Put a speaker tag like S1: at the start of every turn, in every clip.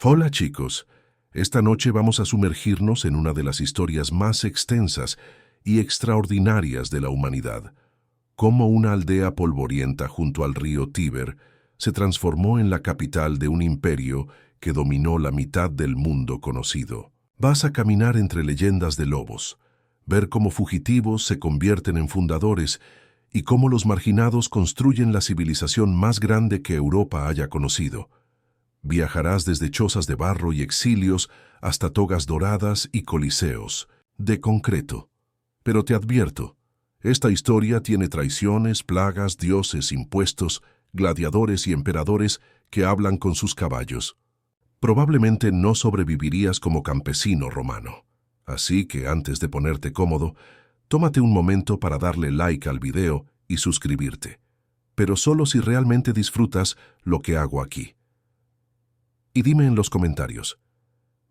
S1: Hola chicos, esta noche vamos a sumergirnos en una de las historias más extensas y extraordinarias de la humanidad. Cómo una aldea polvorienta junto al río Tíber se transformó en la capital de un imperio que dominó la mitad del mundo conocido. Vas a caminar entre leyendas de lobos, ver cómo fugitivos se convierten en fundadores y cómo los marginados construyen la civilización más grande que Europa haya conocido. Viajarás desde chozas de barro y exilios hasta togas doradas y coliseos, de concreto. Pero te advierto, esta historia tiene traiciones, plagas, dioses, impuestos, gladiadores y emperadores que hablan con sus caballos. Probablemente no sobrevivirías como campesino romano. Así que antes de ponerte cómodo, tómate un momento para darle like al video y suscribirte. Pero solo si realmente disfrutas lo que hago aquí. Y dime en los comentarios,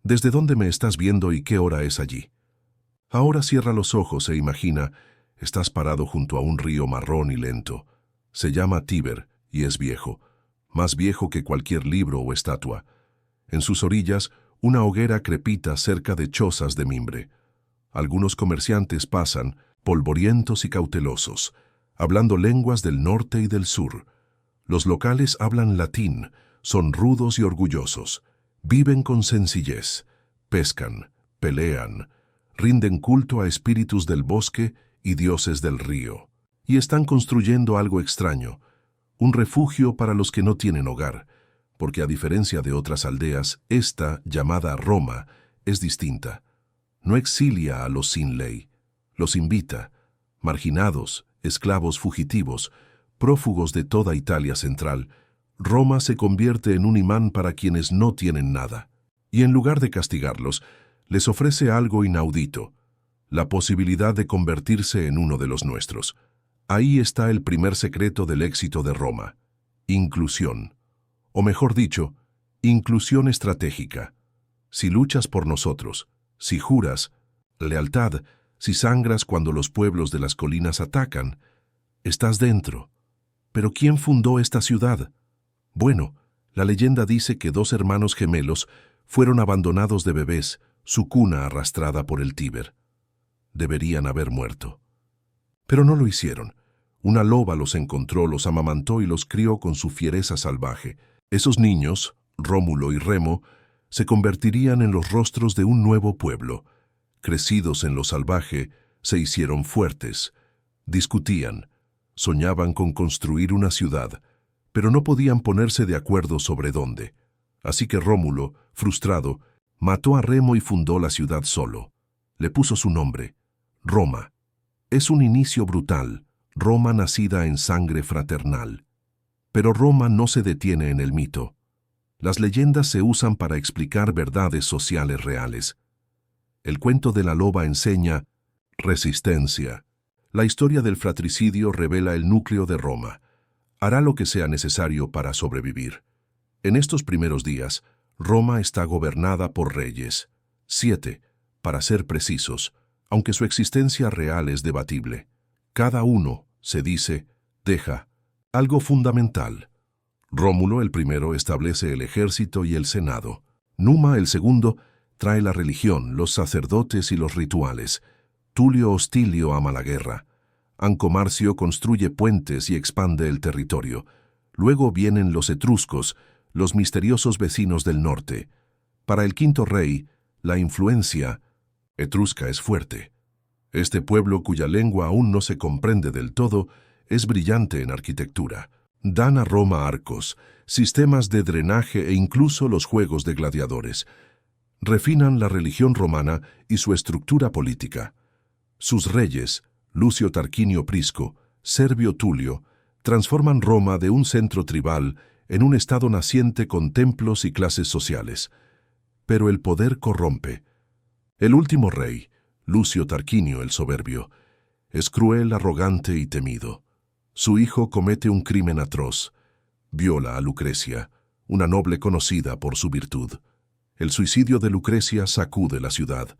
S1: ¿desde dónde me estás viendo y qué hora es allí? Ahora cierra los ojos e imagina, estás parado junto a un río marrón y lento. Se llama Tíber y es viejo, más viejo que cualquier libro o estatua. En sus orillas, una hoguera crepita cerca de chozas de mimbre. Algunos comerciantes pasan, polvorientos y cautelosos, hablando lenguas del norte y del sur. Los locales hablan latín, son rudos y orgullosos, viven con sencillez, pescan, pelean, rinden culto a espíritus del bosque y dioses del río. Y están construyendo algo extraño, un refugio para los que no tienen hogar, porque a diferencia de otras aldeas, esta, llamada Roma, es distinta. No exilia a los sin ley, los invita, marginados, esclavos fugitivos, prófugos de toda Italia central. Roma se convierte en un imán para quienes no tienen nada, y en lugar de castigarlos, les ofrece algo inaudito, la posibilidad de convertirse en uno de los nuestros. Ahí está el primer secreto del éxito de Roma: inclusión. O mejor dicho, inclusión estratégica. Si luchas por nosotros, si juras, lealtad, si sangras cuando los pueblos de las colinas atacan, estás dentro. ¿Pero quién fundó esta ciudad? Bueno, la leyenda dice que dos hermanos gemelos fueron abandonados de bebés, su cuna arrastrada por el Tíber. Deberían haber muerto. Pero no lo hicieron. Una loba los encontró, los amamantó y los crió con su fiereza salvaje. Esos niños, Rómulo y Remo, se convertirían en los rostros de un nuevo pueblo. Crecidos en lo salvaje, se hicieron fuertes. Discutían, soñaban con construir una ciudad, pero no podían ponerse de acuerdo sobre dónde. Así que Rómulo, frustrado, mató a Remo y fundó la ciudad solo. Le puso su nombre, Roma. Es un inicio brutal, Roma nacida en sangre fraternal. Pero Roma no se detiene en el mito. Las leyendas se usan para explicar verdades sociales reales. El cuento de la loba enseña resistencia. La historia del fratricidio revela el núcleo de Roma. Hará lo que sea necesario para sobrevivir. En estos primeros días, Roma está gobernada por reyes. 7, para ser precisos, aunque su existencia real es debatible. Cada uno, se dice, deja algo fundamental. Rómulo, el primero, establece el ejército y el senado. Numa, el segundo, trae la religión, los sacerdotes y los rituales. Tulio Hostilio ama la guerra. Ancomarcio construye puentes y expande el territorio. Luego vienen los etruscos, los misteriosos vecinos del norte. Para el quinto rey, la influencia etrusca es fuerte. Este pueblo, cuya lengua aún no se comprende del todo, es brillante en arquitectura. Dan a Roma arcos, sistemas de drenaje e incluso los juegos de gladiadores. Refinan la religión romana y su estructura política. Sus reyes, Lucio Tarquinio Prisco, Servio Tulio, transforman Roma de un centro tribal en un estado naciente con templos y clases sociales. Pero el poder corrompe. El último rey, Lucio Tarquinio el Soberbio, es cruel, arrogante y temido. Su hijo comete un crimen atroz. Viola a Lucrecia, una noble conocida por su virtud. El suicidio de Lucrecia sacude la ciudad.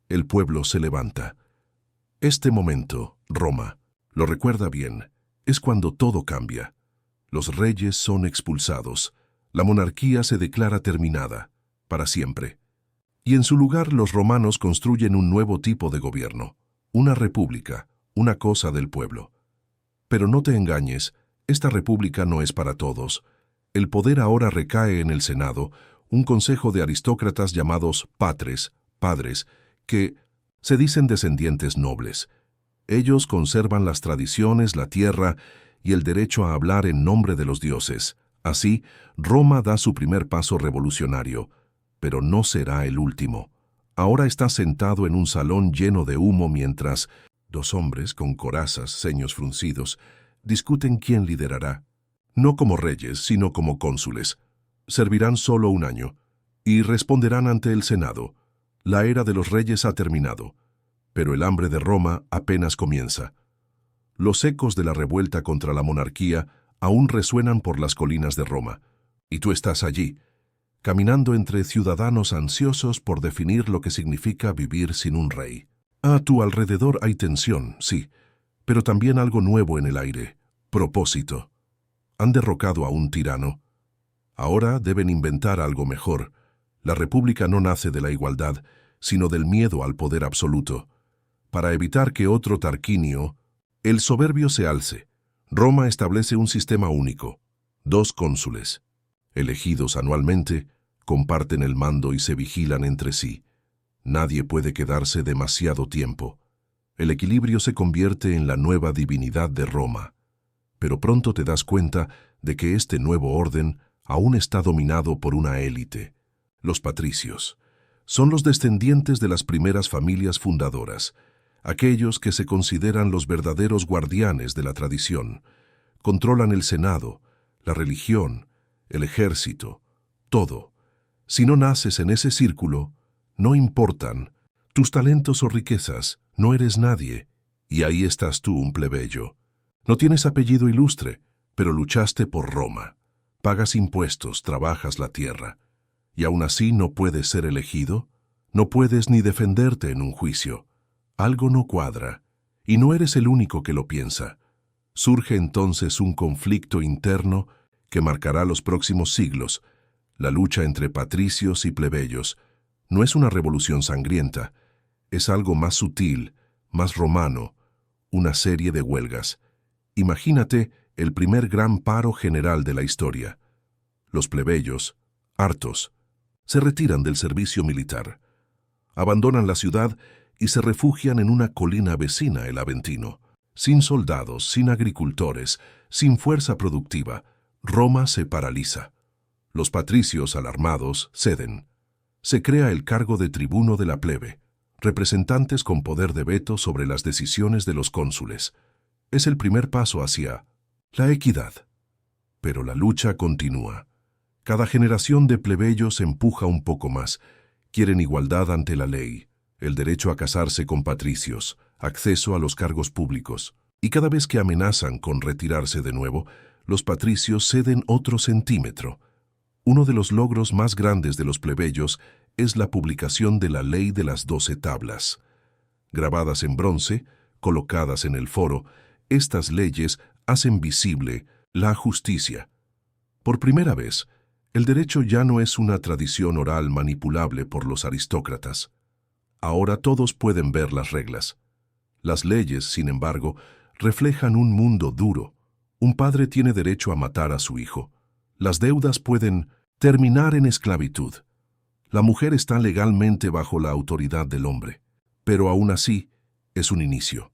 S1: El pueblo se levanta. Este momento, Roma, lo recuerda bien, es cuando todo cambia. Los reyes son expulsados. La monarquía se declara terminada. para siempre. Y en su lugar los romanos construyen un nuevo tipo de gobierno, una república, una cosa del pueblo. Pero no te engañes, esta república no es para todos. El poder ahora recae en el Senado, un consejo de aristócratas llamados patres, padres, que se dicen descendientes nobles. Ellos conservan las tradiciones, la tierra y el derecho a hablar en nombre de los dioses. Así, Roma da su primer paso revolucionario, pero no será el último. Ahora está sentado en un salón lleno de humo mientras dos hombres con corazas, ceños fruncidos, discuten quién liderará. No como reyes, sino como cónsules. Servirán solo un año y responderán ante el Senado. La era de los reyes ha terminado, pero el hambre de Roma apenas comienza. Los ecos de la revuelta contra la monarquía aún resuenan por las colinas de Roma, y tú estás allí, caminando entre ciudadanos ansiosos por definir lo que significa vivir sin un rey. A tu alrededor hay tensión, sí, pero también algo nuevo en el aire: propósito. Han derrocado a un tirano. Ahora deben inventar algo mejor. La república no nace de la igualdad, sino del miedo al poder absoluto. Para evitar que otro Tarquinio, el soberbio, se alce, Roma establece un sistema único: 2 cónsules. Elegidos anualmente, comparten el mando y se vigilan entre sí. Nadie puede quedarse demasiado tiempo. El equilibrio se convierte en la nueva divinidad de Roma. Pero pronto te das cuenta de que este nuevo orden aún está dominado por una élite. Los patricios son los descendientes de las primeras familias fundadoras, aquellos que se consideran los verdaderos guardianes de la tradición. Controlan el Senado, la religión, el ejército, todo. Si no naces en ese círculo, no importan tus talentos o riquezas, no eres nadie, y ahí estás tú, un plebeyo. No tienes apellido ilustre, pero luchaste por Roma. Pagas impuestos, trabajas la tierra, y aún así no puedes ser elegido, no puedes ni defenderte en un juicio. Algo no cuadra, y no eres el único que lo piensa. Surge entonces un conflicto interno que marcará los próximos siglos. La lucha entre patricios y plebeyos no es una revolución sangrienta, es algo más sutil, más romano, una serie de huelgas. Imagínate el primer gran paro general de la historia. Los plebeyos, hartos, se retiran del servicio militar, abandonan la ciudad y se refugian en una colina vecina, el Aventino. Sin soldados, sin agricultores, sin fuerza productiva, Roma se paraliza. Los patricios, alarmados, ceden. Se crea el cargo de tribuno de la plebe, representantes con poder de veto sobre las decisiones de los cónsules. Es el primer paso hacia la equidad. Pero la lucha continúa. Cada generación de plebeyos empuja un poco más. Quieren igualdad ante la ley, el derecho a casarse con patricios, acceso a los cargos públicos. Y cada vez que amenazan con retirarse de nuevo, los patricios ceden otro centímetro. Uno de los logros más grandes de los plebeyos es la publicación de la Ley de las 12 tablas. Grabadas en bronce, colocadas en el foro, estas leyes hacen visible la justicia. Por primera vez, el derecho ya no es una tradición oral manipulable por los aristócratas. Ahora todos pueden ver las reglas. Las leyes, sin embargo, reflejan un mundo duro. Un padre tiene derecho a matar a su hijo. Las deudas pueden terminar en esclavitud. La mujer está legalmente bajo la autoridad del hombre, pero aún así es un inicio.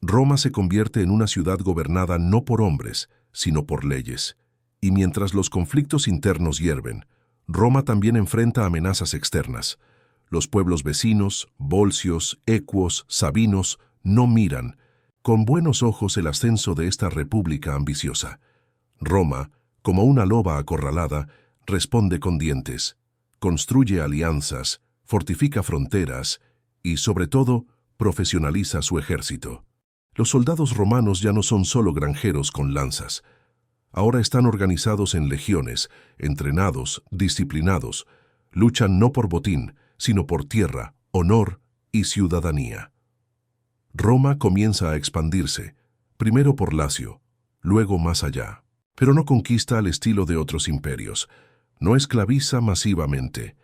S1: Roma se convierte en una ciudad gobernada no por hombres, sino por leyes. Y mientras los conflictos internos hierven, Roma también enfrenta amenazas externas. Los pueblos vecinos, volscios, ecuos, sabinos, no miran con buenos ojos el ascenso de esta república ambiciosa. Roma, como una loba acorralada, responde con dientes, construye alianzas, fortifica fronteras y, sobre todo, profesionaliza su ejército. Los soldados romanos ya no son solo granjeros con lanzas. Ahora están organizados en legiones, entrenados, disciplinados. Luchan no por botín, sino por tierra, honor y ciudadanía. Roma comienza a expandirse, primero por Lacio, luego más allá. Pero no conquista al estilo de otros imperios. No esclaviza masivamente.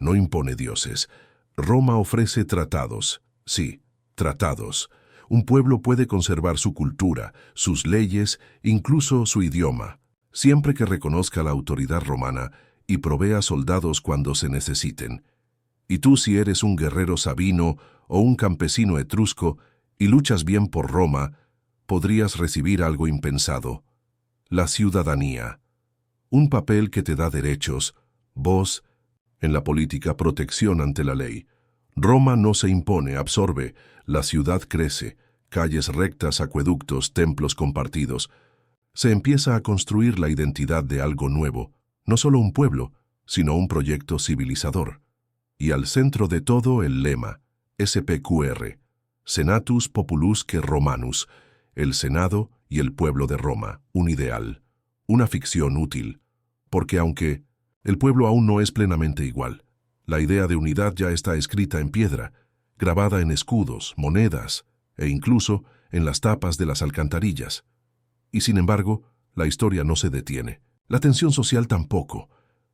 S1: no impone dioses. Roma ofrece tratados. Sí, tratados. Un pueblo puede conservar su cultura, sus leyes, incluso su idioma, siempre que reconozca la autoridad romana y provea soldados cuando se necesiten. Y tú, si eres un guerrero sabino o un campesino etrusco y luchas bien por Roma, podrías recibir algo impensado: la ciudadanía. Un papel que te da derechos, voz, en la política, protección ante la ley. Roma no se impone, absorbe. La ciudad crece, calles rectas, acueductos, templos compartidos. Se empieza a construir la identidad de algo nuevo, no solo un pueblo, sino un proyecto civilizador. Y al centro de todo el lema, SPQR, Senatus Populusque Romanus, el Senado y el pueblo de Roma, un ideal, una ficción útil, porque aunque el pueblo aún no es plenamente igual, la idea de unidad ya está escrita en piedra, grabada en escudos, monedas e incluso en las tapas de las alcantarillas. Y sin embargo, la historia no se detiene. La tensión social tampoco.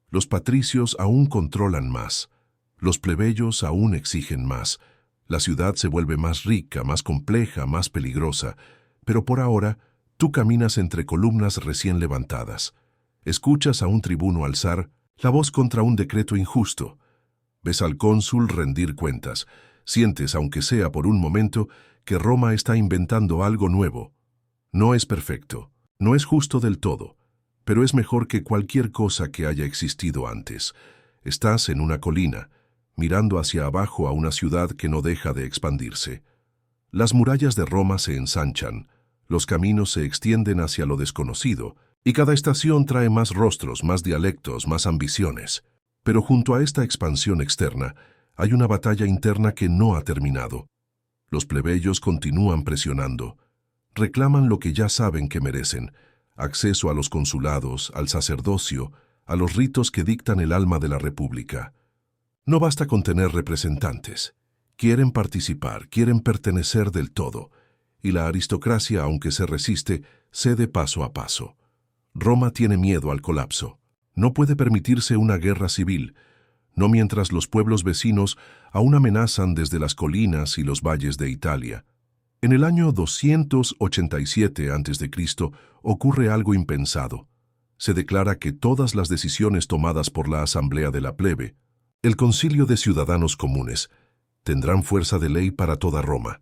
S1: Los patricios aún controlan más. Los plebeyos aún exigen más. La ciudad se vuelve más rica, más compleja, más peligrosa. Pero por ahora, tú caminas entre columnas recién levantadas. Escuchas a un tribuno alzar la voz contra un decreto injusto. Ves al cónsul rendir cuentas. Sientes, aunque sea por un momento, que Roma está inventando algo nuevo. No es perfecto, no es justo del todo, pero es mejor que cualquier cosa que haya existido antes. Estás en una colina, mirando hacia abajo a una ciudad que no deja de expandirse. Las murallas de Roma se ensanchan, los caminos se extienden hacia lo desconocido, y cada estación trae más rostros, más dialectos, más ambiciones. Pero junto a esta expansión externa, hay una batalla interna que no ha terminado. Los plebeyos continúan presionando. Reclaman lo que ya saben que merecen: acceso a los consulados, al sacerdocio, a los ritos que dictan el alma de la república. No basta con tener representantes. Quieren participar, quieren pertenecer del todo. Y la aristocracia, aunque se resiste, cede paso a paso. Roma tiene miedo al colapso. No puede permitirse una guerra civil, no mientras los pueblos vecinos aún amenazan desde las colinas y los valles de Italia. En el año 287 a.C. ocurre algo impensado. Se declara que todas las decisiones tomadas por la Asamblea de la Plebe, el Concilio de Ciudadanos Comunes, tendrán fuerza de ley para toda Roma.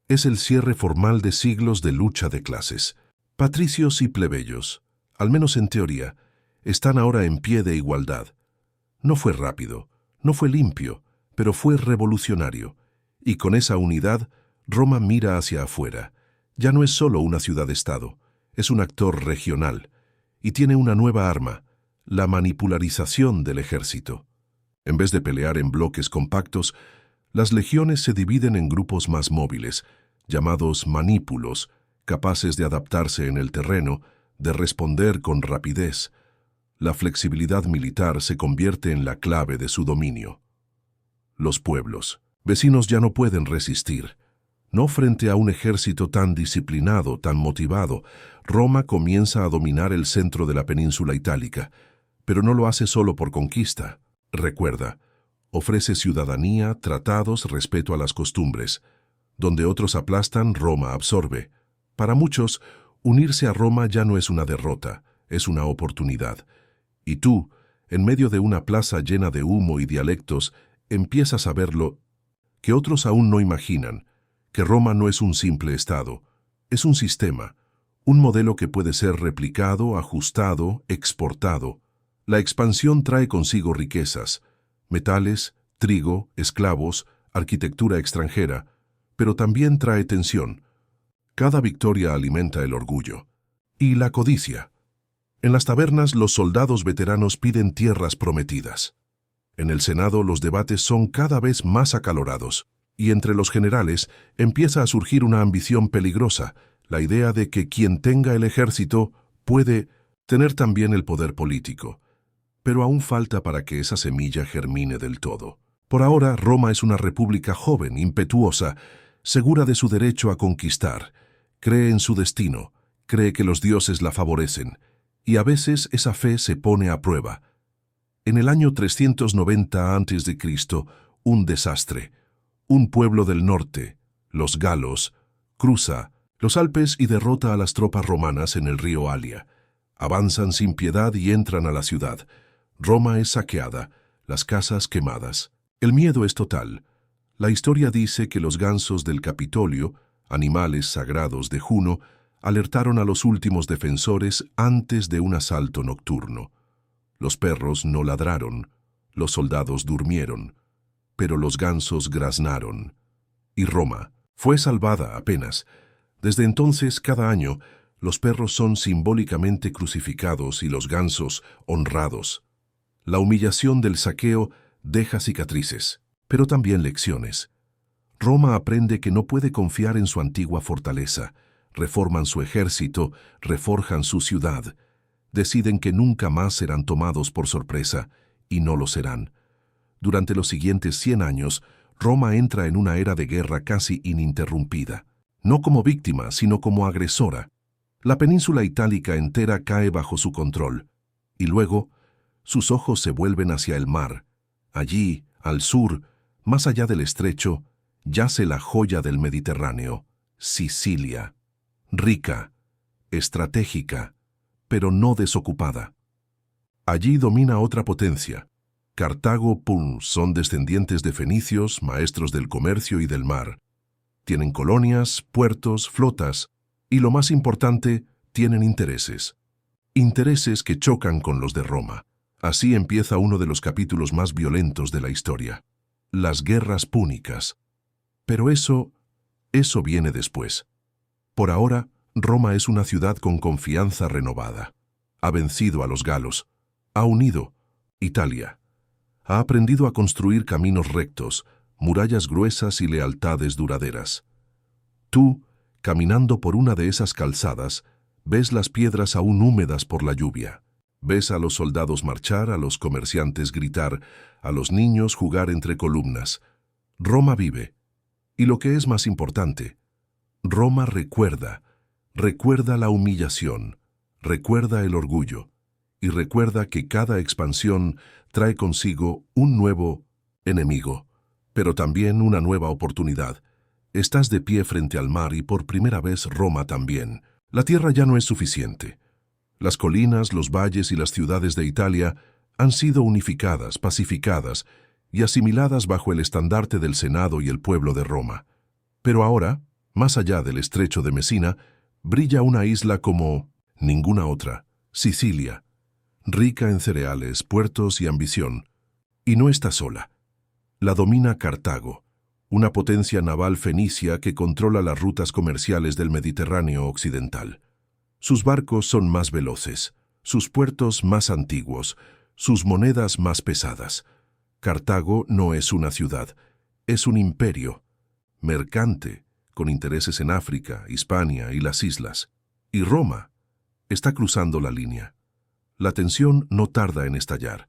S1: Es el cierre formal de siglos de lucha de clases. Patricios y plebeyos, al menos en teoría, están ahora en pie de igualdad. No fue rápido, no fue limpio, pero fue revolucionario. Y con esa unidad, Roma mira hacia afuera. Ya no es solo una ciudad-estado, es un actor regional. Y tiene una nueva arma: la manipularización del ejército. En vez de pelear en bloques compactos, las legiones se dividen en grupos más móviles, llamados manípulos, capaces de adaptarse en el terreno, de responder con rapidez. La flexibilidad militar se convierte en la clave de su dominio. Los pueblos, vecinos, ya no pueden resistir. No frente a un ejército tan disciplinado, tan motivado. Roma comienza a dominar el centro de la península itálica, pero no lo hace solo por conquista. Recuerda, ofrece ciudadanía, tratados, respeto a las costumbres. Donde otros aplastan, Roma absorbe. Para muchos, unirse a Roma ya no es una derrota, es una oportunidad. Y tú, en medio de una plaza llena de humo y dialectos, empiezas a verlo que otros aún no imaginan: que Roma no es un simple estado, es un sistema, un modelo que puede ser replicado, ajustado, exportado. La expansión trae consigo riquezas, metales, trigo, esclavos, arquitectura extranjera, pero también trae tensión. Cada victoria alimenta el orgullo y la codicia. En las tabernas, los soldados veteranos piden tierras prometidas. En el Senado, los debates son cada vez más acalorados, y entre los generales empieza a surgir una ambición peligrosa: la idea de que quien tenga el ejército puede tener también el poder político. Pero aún falta para que esa semilla germine del todo. Por ahora, Roma es una república joven, impetuosa, segura de su derecho a conquistar. Cree en su destino, cree que los dioses la favorecen, y a veces esa fe se pone a prueba. En el año 390 a.C., un desastre. Un pueblo del norte, los galos, cruza los Alpes y derrota a las tropas romanas en el río Alia. Avanzan sin piedad y entran a la ciudad. Roma es saqueada, las casas quemadas. El miedo es total. La historia dice que los gansos del Capitolio, animales sagrados de Juno, alertaron a los últimos defensores antes de un asalto nocturno. Los perros no ladraron, los soldados durmieron, pero los gansos graznaron. Y Roma fue salvada apenas. Desde entonces, cada año, los perros son simbólicamente crucificados y los gansos honrados. La humillación del saqueo deja cicatrices, pero también lecciones. Roma aprende que no puede confiar en su antigua fortaleza. Reforman su ejército, reforjan su ciudad. Deciden que nunca más serán tomados por sorpresa, y no lo serán. Durante los siguientes 100 años, Roma entra en una era de guerra casi ininterrumpida. No como víctima, sino como agresora. La península itálica entera cae bajo su control. Y luego, sus ojos se vuelven hacia el mar. Allí, al sur, más allá del estrecho, yace la joya del Mediterráneo, Sicilia. Rica, estratégica, pero no desocupada. Allí domina otra potencia. Cartago, son descendientes de fenicios, maestros del comercio y del mar. Tienen colonias, puertos, flotas, y lo más importante, tienen intereses. Intereses que chocan con los de Roma. Así empieza uno de los capítulos más violentos de la historia. Las guerras púnicas. Pero eso viene después. Por ahora, Roma es una ciudad con confianza renovada. Ha vencido a los galos. Ha unido Italia. Ha aprendido a construir caminos rectos, murallas gruesas y lealtades duraderas. Tú, caminando por una de esas calzadas, ves las piedras aún húmedas por la lluvia. Ves a los soldados marchar, a los comerciantes gritar, a los niños jugar entre columnas. Roma vive. Y lo que es más importante, Roma recuerda la humillación, recuerda el orgullo, y recuerda que cada expansión trae consigo un nuevo enemigo, pero también una nueva oportunidad. Estás de pie frente al mar y por primera vez Roma también. La tierra ya no es suficiente. Las colinas, los valles y las ciudades de Italia han sido unificadas, pacificadas y asimiladas bajo el estandarte del Senado y el pueblo de Roma. Pero ahora, más allá del estrecho de Mesina, brilla una isla como ninguna otra, Sicilia, rica en cereales, puertos y ambición. Y no está sola. La domina Cartago, una potencia naval fenicia que controla las rutas comerciales del Mediterráneo occidental. Sus barcos son más veloces, sus puertos más antiguos, sus monedas más pesadas. Cartago no es una ciudad, es un imperio, mercante, con intereses en África, Hispania y las islas. Y Roma está cruzando la línea. La tensión no tarda en estallar.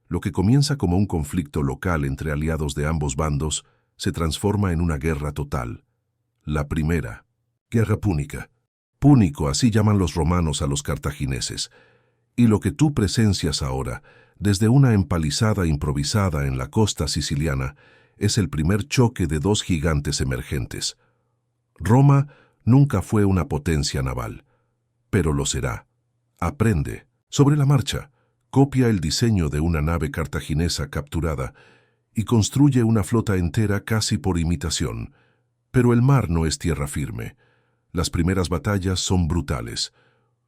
S1: Lo que comienza como un conflicto local entre aliados de ambos bandos se transforma en una guerra total. La primera, guerra púnica. Púnico, así llaman los romanos a los cartagineses. Y lo que tú presencias ahora, desde una empalizada improvisada en la costa siciliana, es el primer choque de dos gigantes emergentes. Roma nunca fue una potencia naval, pero lo será. Aprende, sobre la marcha, copia el diseño de una nave cartaginesa capturada y construye una flota entera casi por imitación. Pero el mar no es tierra firme. Las primeras batallas son brutales.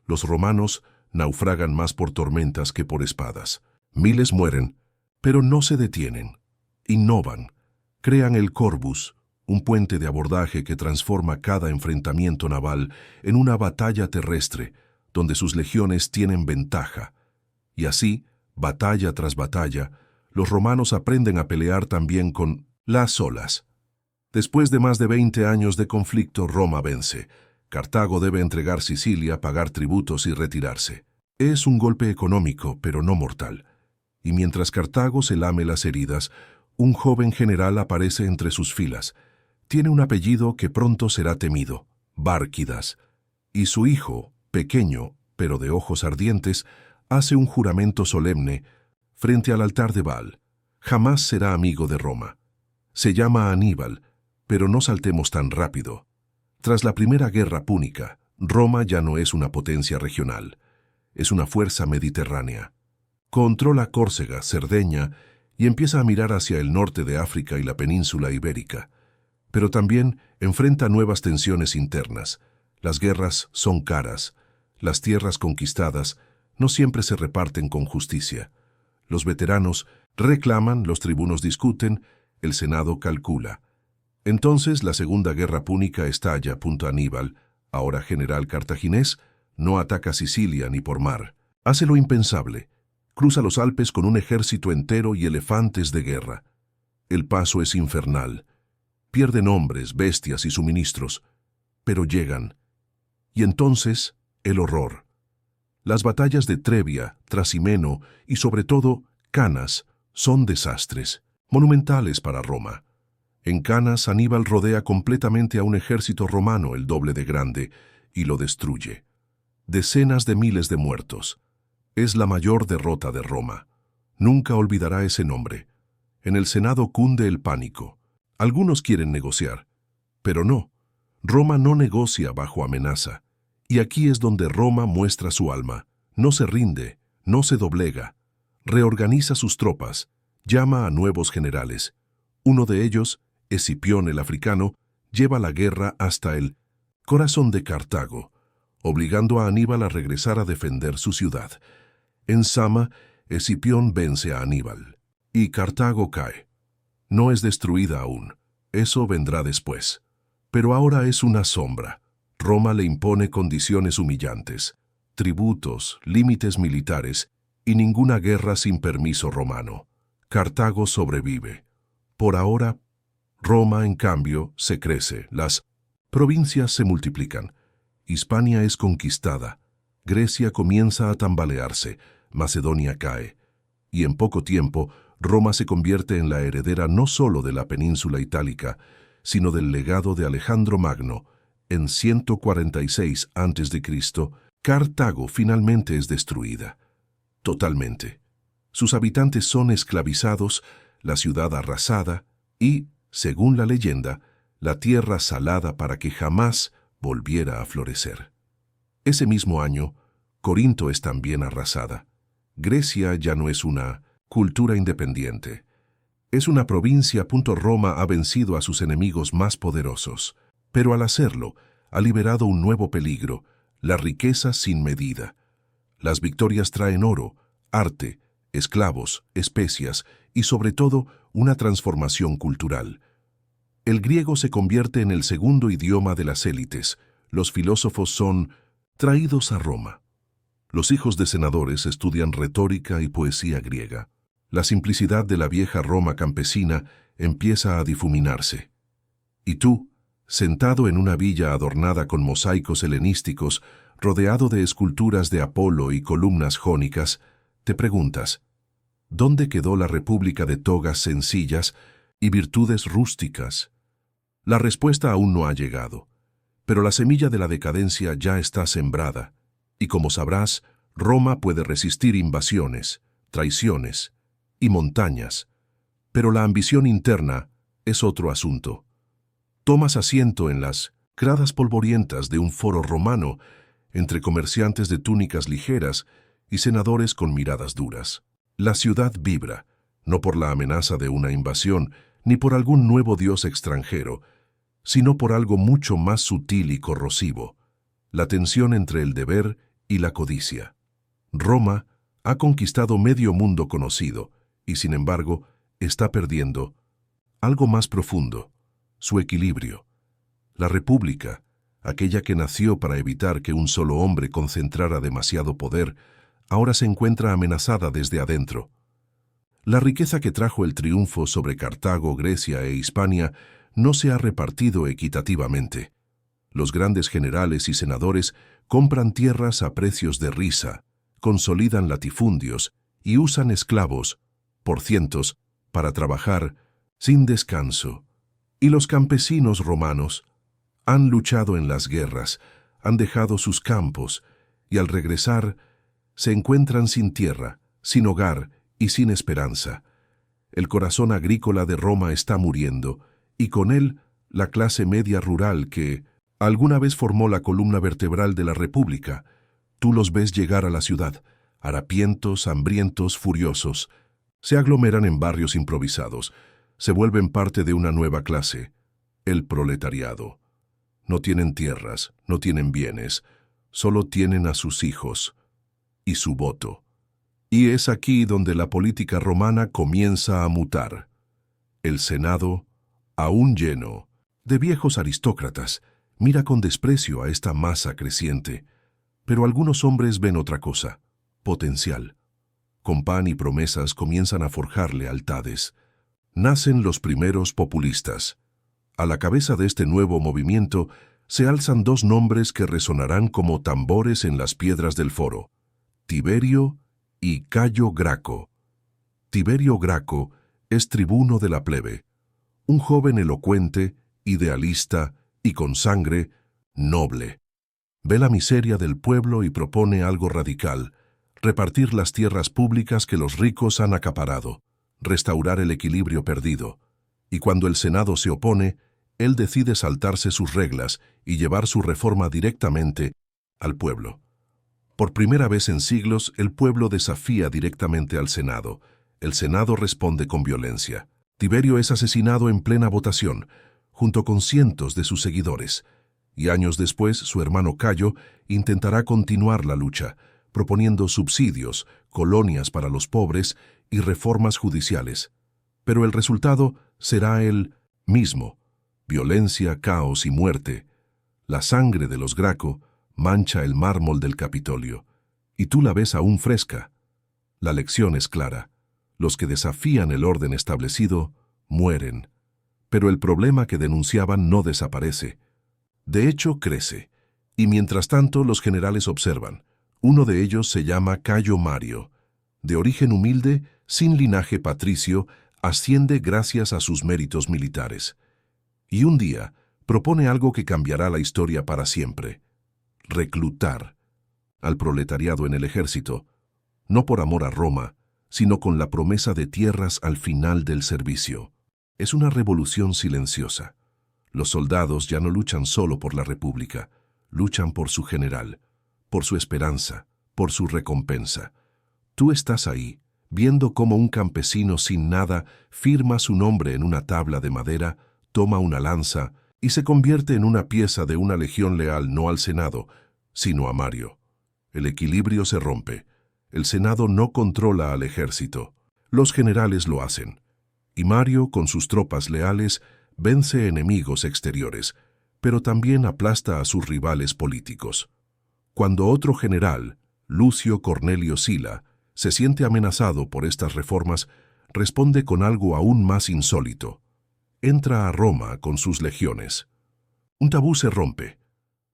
S1: Los romanos naufragan más por tormentas que por espadas. Miles mueren, pero no se detienen. Innovan. Crean el Corvus, un puente de abordaje que transforma cada enfrentamiento naval en una batalla terrestre, donde sus legiones tienen ventaja. Y así, batalla tras batalla, los romanos aprenden a pelear también con las olas. Después de más de 20 años de conflicto, Roma vence. Cartago debe entregar Sicilia, pagar tributos y retirarse. Es un golpe económico, pero no mortal. Y mientras Cartago se lame las heridas, un joven general aparece entre sus filas. Tiene un apellido que pronto será temido, Bárquidas. Y su hijo, pequeño, pero de ojos ardientes, hace un juramento solemne frente al altar de Baal. Jamás será amigo de Roma. Se llama Aníbal, pero no saltemos tan rápido. Tras la primera guerra púnica, Roma ya no es una potencia regional. Es una fuerza mediterránea. Controla Córcega, Cerdeña y empieza a mirar hacia el norte de África y la península ibérica. Pero también enfrenta nuevas tensiones internas. Las guerras son caras. Las tierras conquistadas no siempre se reparten con justicia. Los veteranos reclaman, los tribunos discuten, el Senado calcula. Entonces la Segunda Guerra Púnica estalla. Aníbal, ahora general cartaginés, no ataca Sicilia ni por mar. Hace lo impensable. Cruza los Alpes con un ejército entero y elefantes de guerra. El paso es infernal. Pierden hombres, bestias y suministros, pero llegan. Y entonces, el horror. Las batallas de Trebia, Trasimeno y sobre todo Canas son desastres, monumentales para Roma. En Canas, Aníbal rodea completamente a un ejército romano el doble de grande y lo destruye. Decenas de miles de muertos. Es la mayor derrota de Roma. Nunca olvidará ese nombre. En el Senado cunde el pánico. Algunos quieren negociar, pero no. Roma no negocia bajo amenaza. Y aquí es donde Roma muestra su alma. No se rinde, no se doblega. Reorganiza sus tropas, llama a nuevos generales. Uno de ellos, Escipión el africano, lleva la guerra hasta el corazón de Cartago, obligando a Aníbal a regresar a defender su ciudad. En Sama, Escipión vence a Aníbal, y Cartago cae. No es destruida aún, eso vendrá después. Pero ahora es una sombra. Roma le impone condiciones humillantes, tributos, límites militares y ninguna guerra sin permiso romano. Cartago sobrevive. Por ahora, Roma, en cambio, se crece. Las provincias se multiplican. Hispania es conquistada. Grecia comienza a tambalearse. Macedonia cae. Y en poco tiempo, Roma se convierte en la heredera no solo de la península itálica, sino del legado de Alejandro Magno. En 146 a.C., Cartago finalmente es destruida. Totalmente. Sus habitantes son esclavizados, la ciudad arrasada y, según la leyenda, la tierra salada para que jamás volviera a florecer. Ese mismo año, Corinto es también arrasada. Grecia ya no es una cultura independiente. Es una provincia. Roma ha vencido a sus enemigos más poderosos, pero al hacerlo, ha liberado un nuevo peligro, la riqueza sin medida. Las victorias traen oro, arte, esclavos, especias y sobre todo una transformación cultural. El griego se convierte en el segundo idioma de las élites. Los filósofos son traídos a Roma. Los hijos de senadores estudian retórica y poesía griega. La simplicidad de la vieja Roma campesina empieza a difuminarse. Y tú, sentado en una villa adornada con mosaicos helenísticos, rodeado de esculturas de Apolo y columnas jónicas, te preguntas, ¿dónde quedó la república de togas sencillas y virtudes rústicas? La respuesta aún no ha llegado, pero la semilla de la decadencia ya está sembrada, y como sabrás, Roma puede resistir invasiones, traiciones y montañas, pero la ambición interna es otro asunto. Tomas asiento en las gradas polvorientas de un foro romano, entre comerciantes de túnicas ligeras y senadores con miradas duras. La ciudad vibra, no por la amenaza de una invasión, ni por algún nuevo dios extranjero, sino por algo mucho más sutil y corrosivo, la tensión entre el deber y la codicia. Roma ha conquistado medio mundo conocido, y sin embargo, está perdiendo algo más profundo, su equilibrio. La república, aquella que nació para evitar que un solo hombre concentrara demasiado poder, ahora se encuentra amenazada desde adentro. La riqueza que trajo el triunfo sobre Cartago, Grecia e Hispania no se ha repartido equitativamente. Los grandes generales y senadores compran tierras a precios de risa, consolidan latifundios y usan esclavos, por cientos, para trabajar sin descanso. Y los campesinos romanos han luchado en las guerras, han dejado sus campos y al regresar se encuentran sin tierra, sin hogar y sin esperanza. El corazón agrícola de Roma está muriendo, y con él la clase media rural que alguna vez formó la columna vertebral de la República. Tú los ves llegar a la ciudad, harapientos, hambrientos, furiosos. Se aglomeran en barrios improvisados, se vuelven parte de una nueva clase, el proletariado. No tienen tierras, no tienen bienes, solo tienen a sus hijos y su voto. Y es aquí donde la política romana comienza a mutar. El Senado, aún lleno de viejos aristócratas, mira con desprecio a esta masa creciente, pero algunos hombres ven otra cosa, potencial. Con pan y promesas comienzan a forjar lealtades. Nacen los primeros populistas. A la cabeza de este nuevo movimiento se alzan dos nombres que resonarán como tambores en las piedras del foro: Tiberio y Cayo Graco. Tiberio Graco es tribuno de la plebe, un joven elocuente, idealista y con sangre noble. Ve la miseria del pueblo y propone algo radical: repartir las tierras públicas que los ricos han acaparado, restaurar el equilibrio perdido. Y cuando el Senado se opone, él decide saltarse sus reglas y llevar su reforma directamente al pueblo. Por primera vez en siglos, el pueblo desafía directamente al Senado. El Senado responde con violencia. Tiberio es asesinado en plena votación, junto con cientos de sus seguidores. Y años después, su hermano Cayo intentará continuar la lucha, proponiendo subsidios, colonias para los pobres y reformas judiciales. Pero el resultado será el mismo: violencia, caos y muerte. La sangre de los Graco mancha el mármol del Capitolio, y tú la ves aún fresca. La lección es clara: los que desafían el orden establecido mueren. Pero el problema que denunciaban no desaparece. De hecho, crece. Y mientras tanto, los generales observan. Uno de ellos se llama Cayo Mario. De origen humilde, sin linaje patricio, asciende gracias a sus méritos militares. Y un día propone algo que cambiará la historia para siempre: reclutar al proletariado en el ejército, no por amor a Roma, sino con la promesa de tierras al final del servicio. Es una revolución silenciosa. Los soldados ya no luchan solo por la República, luchan por su general, por su esperanza, por su recompensa. Tú estás ahí, viendo cómo un campesino sin nada firma su nombre en una tabla de madera, toma una lanza y se convierte en una pieza de una legión leal no al Senado, sino a Mario. El equilibrio se rompe. El Senado no controla al ejército. Los generales lo hacen. Y Mario, con sus tropas leales, vence enemigos exteriores, pero también aplasta a sus rivales políticos. Cuando otro general, Lucio Cornelio Sila, se siente amenazado por estas reformas, responde con algo aún más insólito. Entra a Roma con sus legiones. Un tabú se rompe.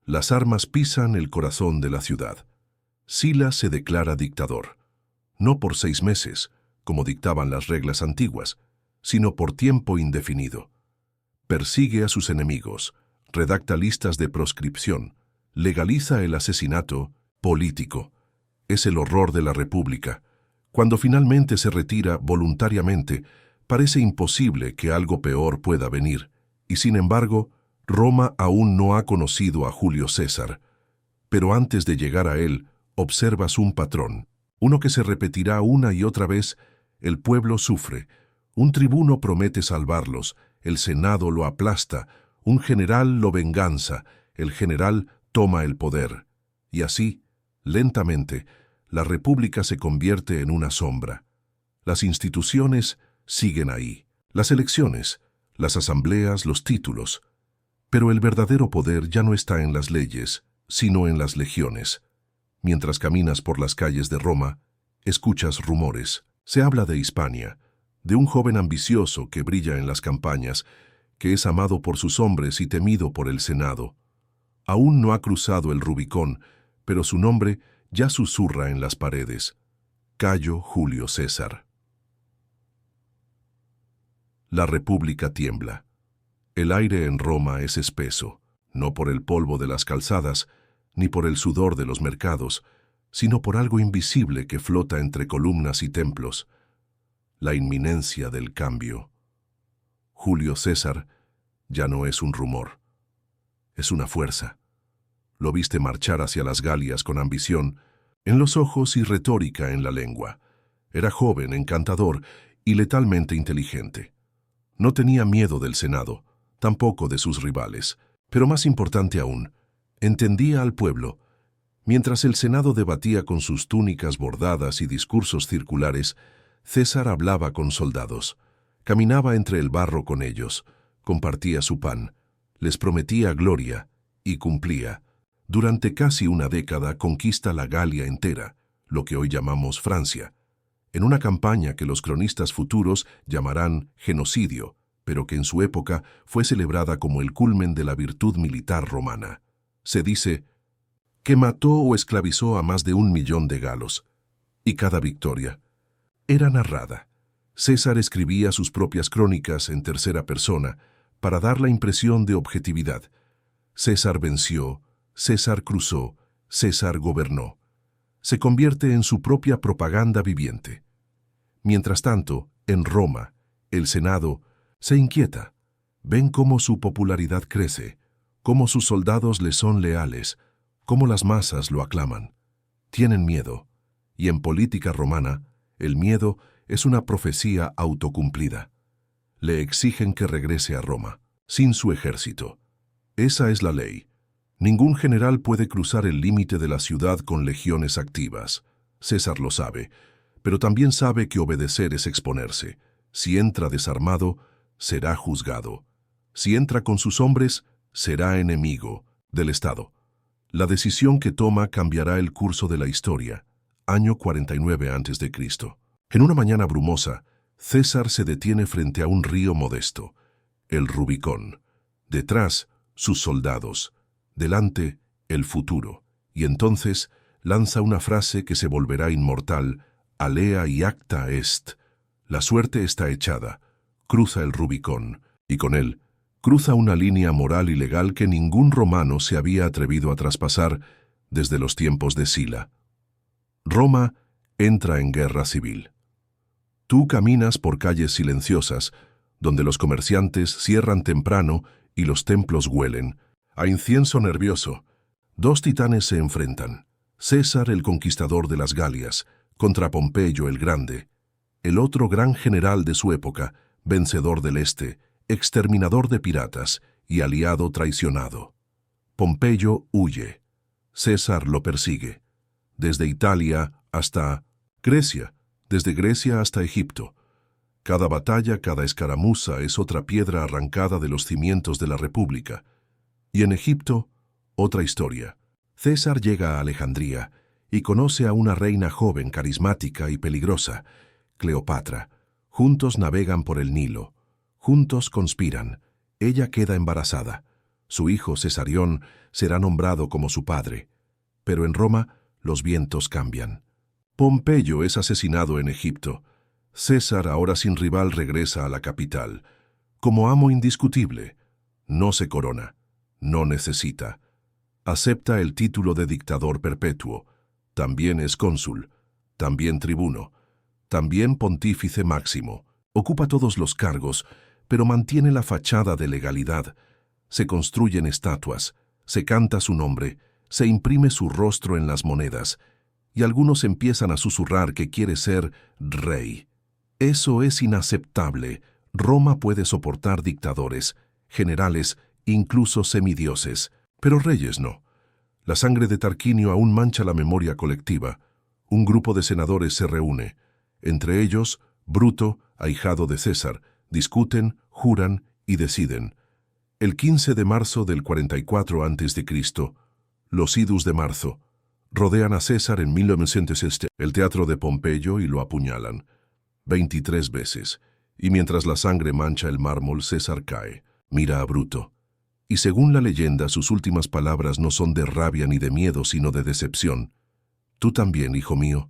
S1: Las armas pisan el corazón de la ciudad. Sila se declara dictador, no por 6 meses, como dictaban las reglas antiguas, sino por tiempo indefinido. Persigue a sus enemigos, redacta listas de proscripción, legaliza el asesinato político. Es el horror de la República. Cuando finalmente se retira voluntariamente, parece imposible que algo peor pueda venir, y sin embargo, Roma aún no ha conocido a Julio César. Pero antes de llegar a él, observas un patrón, uno que se repetirá una y otra vez. El pueblo sufre, un tribuno promete salvarlos, el Senado lo aplasta, un general lo venganza, el general toma el poder. Y así, lentamente, la República se convierte en una sombra. Las instituciones siguen ahí, las elecciones, las asambleas, los títulos. Pero el verdadero poder ya no está en las leyes, sino en las legiones. Mientras caminas por las calles de Roma, escuchas rumores. Se habla de Hispania, de un joven ambicioso que brilla en las campañas, que es amado por sus hombres y temido por el Senado. Aún no ha cruzado el Rubicón, pero su nombre ya susurra en las paredes: Cayo Julio César. La República tiembla. El aire en Roma es espeso, no por el polvo de las calzadas, ni por el sudor de los mercados, sino por algo invisible que flota entre columnas y templos: la inminencia del cambio. Julio César ya no es un rumor, es una fuerza. Lo viste marchar hacia las Galias con ambición en los ojos y retórica en la lengua. Era joven, encantador y letalmente inteligente. No tenía miedo del Senado, tampoco de sus rivales, pero más importante aún, entendía al pueblo. Mientras el Senado debatía con sus túnicas bordadas y discursos circulares, César hablaba con soldados, caminaba entre el barro con ellos, compartía su pan, les prometía gloria y cumplía. Durante casi una década conquista la Galia entera, lo que hoy llamamos Francia, en una campaña que los cronistas futuros llamarán genocidio, pero que en su época fue celebrada como el culmen de la virtud militar romana. Se dice que mató o esclavizó a más de 1 millón de galos, y cada victoria era narrada. César escribía sus propias crónicas en tercera persona para dar la impresión de objetividad. César venció, César cruzó, César gobernó. Se convierte en su propia propaganda viviente. Mientras tanto, en Roma, el Senado se inquieta. Ven cómo su popularidad crece, cómo sus soldados le son leales, cómo las masas lo aclaman. Tienen miedo, y en política romana, el miedo es una profecía autocumplida. Le exigen que regrese a Roma, sin su ejército. Esa es la ley. Ningún general puede cruzar el límite de la ciudad con legiones activas. César lo sabe, pero también sabe que obedecer es exponerse. Si entra desarmado, será juzgado. Si entra con sus hombres, será enemigo del Estado. La decisión que toma cambiará el curso de la historia. Año 49 a.C. En una mañana brumosa, César se detiene frente a un río modesto, el Rubicón. Detrás, sus soldados. Delante, el futuro. Y entonces lanza una frase que se volverá inmortal: Alea y acta est. La suerte está echada. Cruza el Rubicón, y con él cruza una línea moral y legal que ningún romano se había atrevido a traspasar desde los tiempos de Sila. Roma entra en guerra civil. Tú caminas por calles silenciosas, donde los comerciantes cierran temprano y los templos huelen a incienso nervioso. Dos titanes se enfrentan: César, el conquistador de las Galias, contra Pompeyo el Grande, el otro gran general de su época, vencedor del Este, exterminador de piratas y aliado traicionado. Pompeyo huye. César lo persigue. Desde Italia hasta Grecia, desde Grecia hasta Egipto. Cada batalla, cada escaramuza es otra piedra arrancada de los cimientos de la República. Y en Egipto, otra historia. César llega a Alejandría y conoce a una reina joven, carismática y peligrosa, Cleopatra. Juntos navegan por el Nilo. Juntos conspiran. Ella queda embarazada. Su hijo Cesarión será nombrado como su padre. Pero en Roma los vientos cambian. Pompeyo es asesinado en Egipto. César, ahora sin rival, regresa a la capital. Como amo indiscutible, no se corona, no necesita. Acepta el título de dictador perpetuo. También es cónsul, también tribuno, también pontífice máximo. Ocupa todos los cargos, pero mantiene la fachada de legalidad. Se construyen estatuas, se canta su nombre, se imprime su rostro en las monedas, y algunos empiezan a susurrar que quiere ser rey. Eso es inaceptable. Roma puede soportar dictadores, generales, incluso semidioses, pero reyes no. La sangre de Tarquinio aún mancha la memoria colectiva. Un grupo de senadores se reúne. Entre ellos, Bruto, ahijado de César, discuten, juran y deciden. El 15 de marzo del 44 a.C., los idus de marzo, rodean a César en 1907, el teatro de Pompeyo, y lo apuñalan 23 veces. Y mientras la sangre mancha el mármol, César cae. Mira a Bruto. Y según la leyenda, sus últimas palabras no son de rabia ni de miedo, sino de decepción. Tú también, hijo mío.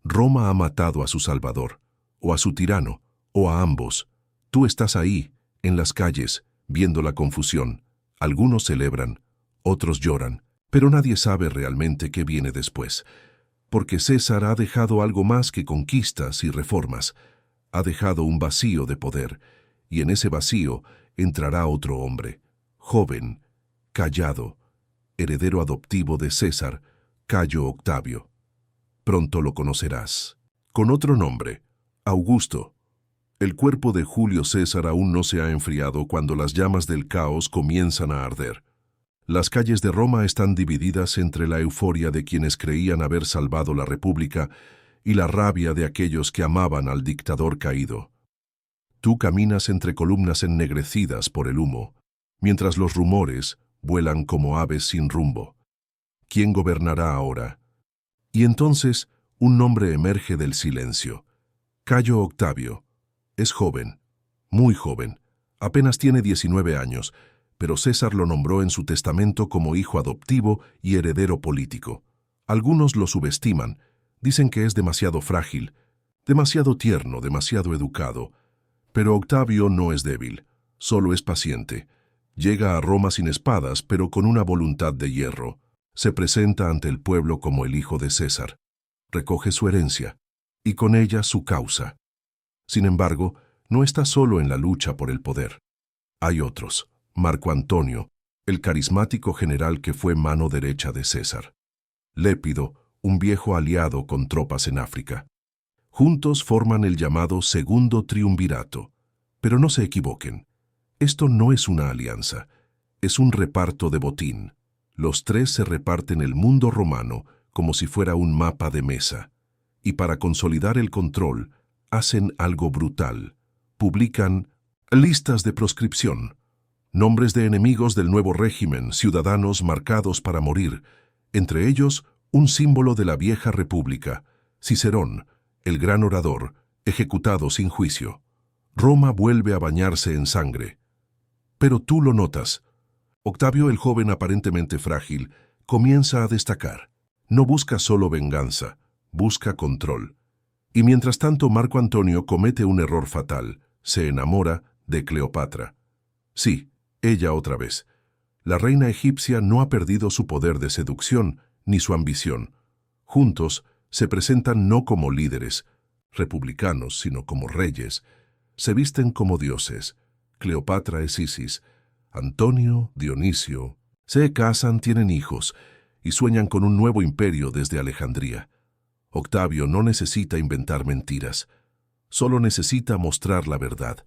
S1: Roma ha matado a su salvador, o a su tirano, o a ambos. Tú estás ahí, en las calles, viendo la confusión. Algunos celebran, otros lloran, pero nadie sabe realmente qué viene después, porque César ha dejado algo más que conquistas y reformas. Ha dejado un vacío de poder, y en ese vacío entrará otro hombre, joven, callado, heredero adoptivo de César, Cayo Octavio. Pronto lo conocerás. Con otro nombre, Augusto. El cuerpo de Julio César aún no se ha enfriado cuando las llamas del caos comienzan a arder. Las calles de Roma están divididas entre la euforia de quienes creían haber salvado la República y la rabia de aquellos que amaban al dictador caído. Tú caminas entre columnas ennegrecidas por el humo, mientras los rumores vuelan como aves sin rumbo. ¿Quién gobernará ahora? Y entonces un nombre emerge del silencio. Cayo Octavio. Es joven, muy joven. Apenas tiene 19 años, pero César lo nombró en su testamento como hijo adoptivo y heredero político. Algunos lo subestiman, dicen que es demasiado frágil, demasiado tierno, demasiado educado. Pero Octavio no es débil, solo es paciente. Llega a Roma sin espadas, pero con una voluntad de hierro. Se presenta ante el pueblo como el hijo de César. Recoge su herencia, y con ella su causa. Sin embargo, no está solo en la lucha por el poder. Hay otros. Marco Antonio, el carismático general que fue mano derecha de César. Lépido, un viejo aliado con tropas en África. Juntos forman el llamado Segundo Triunvirato. Pero no se equivoquen. Esto no es una alianza, es un reparto de botín. Los tres se reparten el mundo romano como si fuera un mapa de mesa. Y para consolidar el control, hacen algo brutal. Publican listas de proscripción. Nombres de enemigos del nuevo régimen, ciudadanos marcados para morir. Entre ellos, un símbolo de la vieja república, Cicerón, el gran orador, ejecutado sin juicio. Roma vuelve a bañarse en sangre. Pero tú lo notas. Octavio, el joven aparentemente frágil, comienza a destacar. No busca solo venganza, busca control. Y mientras tanto Marco Antonio comete un error fatal, se enamora de Cleopatra. Sí, ella otra vez. La reina egipcia no ha perdido su poder de seducción ni su ambición. Juntos se presentan no como líderes republicanos, sino como reyes. Se visten como dioses. Cleopatra es Isis, Antonio, Dionisio. Se casan, tienen hijos y sueñan con un nuevo imperio desde Alejandría. Octavio no necesita inventar mentiras, solo necesita mostrar la verdad.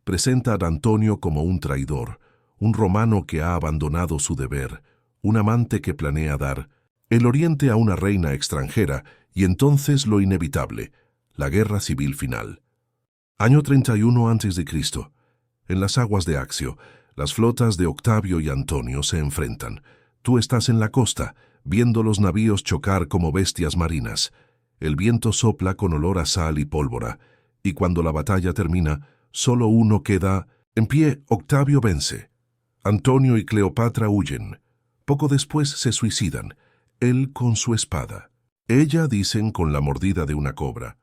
S1: Presenta a Antonio como un traidor, un romano que ha abandonado su deber, un amante que planea dar el oriente a una reina extranjera y entonces lo inevitable, la guerra civil final. Año 31 a.C. En las aguas de Accio, las flotas de Octavio y Antonio se enfrentan. Tú estás en la costa, viendo los navíos chocar como bestias marinas. El viento sopla con olor a sal y pólvora, y cuando la batalla termina, solo uno queda en pie. Octavio vence. Antonio y Cleopatra huyen. Poco después se suicidan, él con su espada. Ella, dicen, con la mordida de una cobra.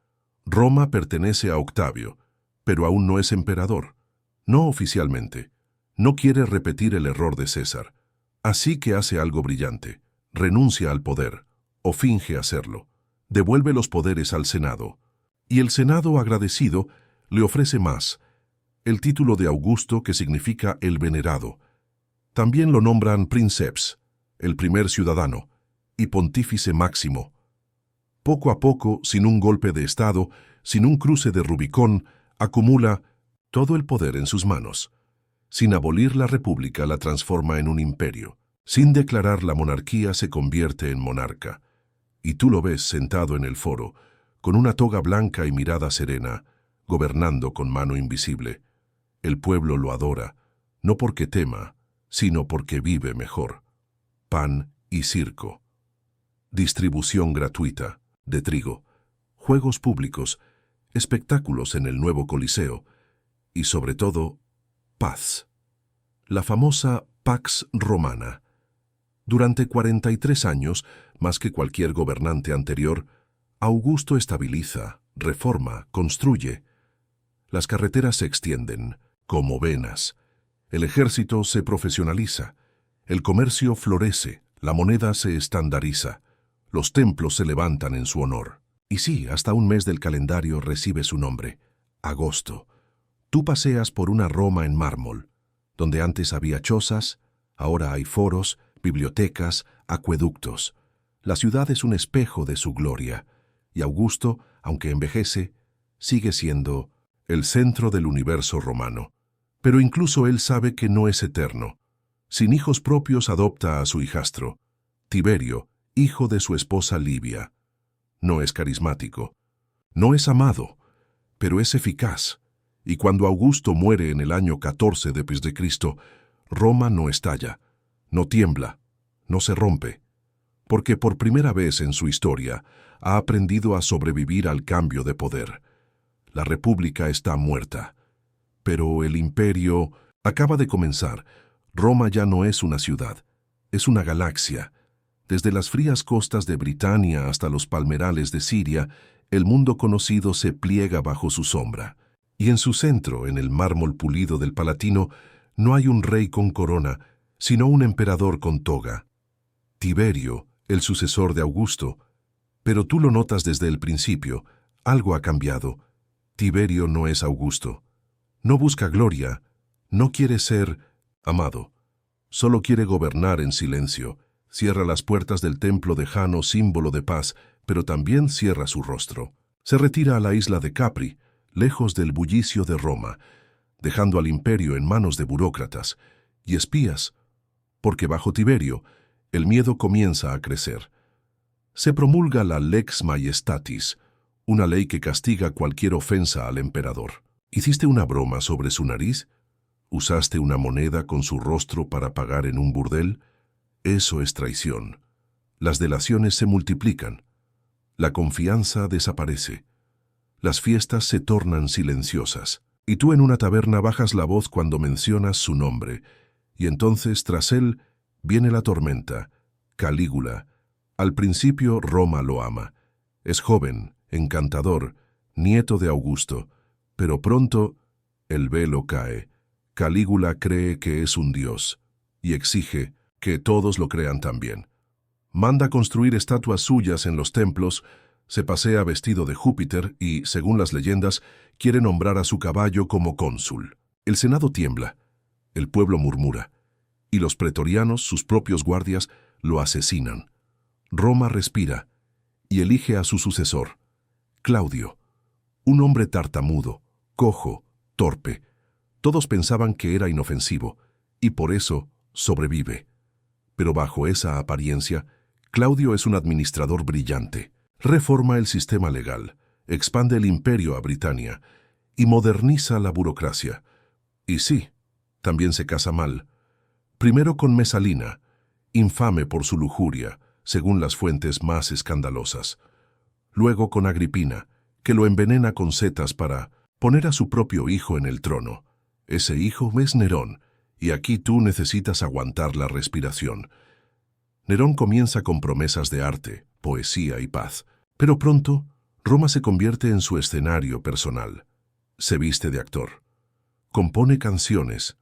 S1: Roma pertenece a Octavio, pero aún no es emperador. No oficialmente. No quiere repetir el error de César. Así que hace algo brillante. Renuncia al poder, o finge hacerlo. Devuelve los poderes al Senado. Y el Senado, agradecido, le ofrece más. El título de Augusto, que significa el venerado. También lo nombran princeps, el primer ciudadano, y pontífice máximo. Poco a poco, sin un golpe de Estado, sin un cruce de Rubicón, acumula todo el poder en sus manos. Sin abolir la república, la transforma en un imperio. Sin declarar la monarquía, se convierte en monarca. Y tú lo ves sentado en el foro, con una toga blanca y mirada serena, gobernando con mano invisible. El pueblo lo adora, no porque tema, sino porque vive mejor. Pan y circo. Distribución gratuita de trigo, juegos públicos, espectáculos en el nuevo Coliseo y, sobre todo, paz. La famosa Pax Romana. Durante 43 años, más que cualquier gobernante anterior, Augusto estabiliza, reforma, construye. Las carreteras se extienden, como venas. El ejército se profesionaliza. El comercio florece, la moneda se estandariza. Los templos se levantan en su honor. Y sí, hasta un mes del calendario recibe su nombre. Agosto. Tú paseas por una Roma en mármol, donde antes había chozas, ahora hay foros, bibliotecas, acueductos. La ciudad es un espejo de su gloria, y Augusto, aunque envejece, sigue siendo el centro del universo romano. Pero incluso él sabe que no es eterno. Sin hijos propios adopta a su hijastro, Tiberio, hijo de su esposa Livia. No es carismático, no es amado, pero es eficaz. Y cuando Augusto muere en el año 14 d.C., Roma no estalla, no tiembla, no se rompe, porque por primera vez en su historia ha aprendido a sobrevivir al cambio de poder. La república está muerta, pero el imperio acaba de comenzar. Roma ya no es una ciudad, es una galaxia. Desde las frías costas de Britania hasta los palmerales de Siria, el mundo conocido se pliega bajo su sombra. Y en su centro, en el mármol pulido del Palatino, no hay un rey con corona, sino un emperador con toga. Tiberio, el sucesor de Augusto. Pero tú lo notas desde el principio, algo ha cambiado. Tiberio no es Augusto. No busca gloria, no quiere ser amado. Solo quiere gobernar en silencio. Cierra las puertas del templo de Jano, símbolo de paz, pero también cierra su rostro. Se retira a la isla de Capri, lejos del bullicio de Roma, dejando al imperio en manos de burócratas y espías, porque bajo Tiberio el miedo comienza a crecer. Se promulga la Lex Majestatis, una ley que castiga cualquier ofensa al emperador. ¿Hiciste una broma sobre su nariz? ¿Usaste una moneda con su rostro para pagar en un burdel? Eso es traición. Las delaciones se multiplican. La confianza desaparece. Las fiestas se tornan silenciosas. Y tú en una taberna bajas la voz cuando mencionas su nombre. Y entonces, tras él, viene la tormenta. Calígula. Al principio Roma lo ama. Es joven, encantador, nieto de Augusto. Pero pronto el velo cae. Calígula cree que es un dios y exige que todos lo crean también. Manda construir estatuas suyas en los templos, se pasea vestido de Júpiter y, según las leyendas, quiere nombrar a su caballo como cónsul. El Senado tiembla, el pueblo murmura, y los pretorianos, sus propios guardias, lo asesinan. Roma respira y elige a su sucesor, Claudio, un hombre tartamudo, cojo, torpe. Todos pensaban que era inofensivo, y por eso sobrevive. Pero bajo esa apariencia, Claudio es un administrador brillante. Reforma el sistema legal, expande el imperio a Britania y moderniza la burocracia. Y sí, también se casa mal. Primero con Mesalina, infame por su lujuria, según las fuentes más escandalosas. Luego con Agripina, que lo envenena con setas para poner a su propio hijo en el trono. Ese hijo es Nerón, y aquí tú necesitas aguantar la respiración. Nerón comienza con promesas de arte, poesía y paz. Pero pronto, Roma se convierte en su escenario personal. Se viste de actor. Compone canciones.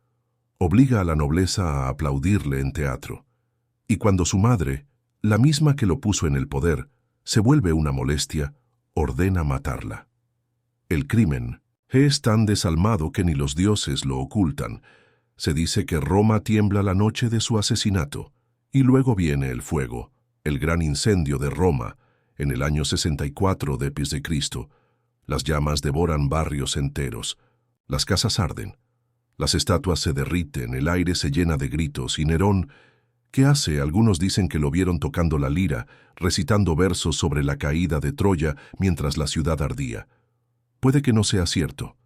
S1: Obliga a la nobleza a aplaudirle en teatro. Y cuando su madre, la misma que lo puso en el poder, se vuelve una molestia, ordena matarla. El crimen es tan desalmado que ni los dioses lo ocultan. Se dice que Roma tiembla la noche de su asesinato. Y luego viene el fuego, el gran incendio de Roma, en el año 64 d.C. Las llamas devoran barrios enteros. Las casas arden. Las estatuas se derriten, el aire se llena de gritos, y Nerón, ¿qué hace? Algunos dicen que lo vieron tocando la lira, recitando versos sobre la caída de Troya mientras la ciudad ardía. Puede que no sea cierto,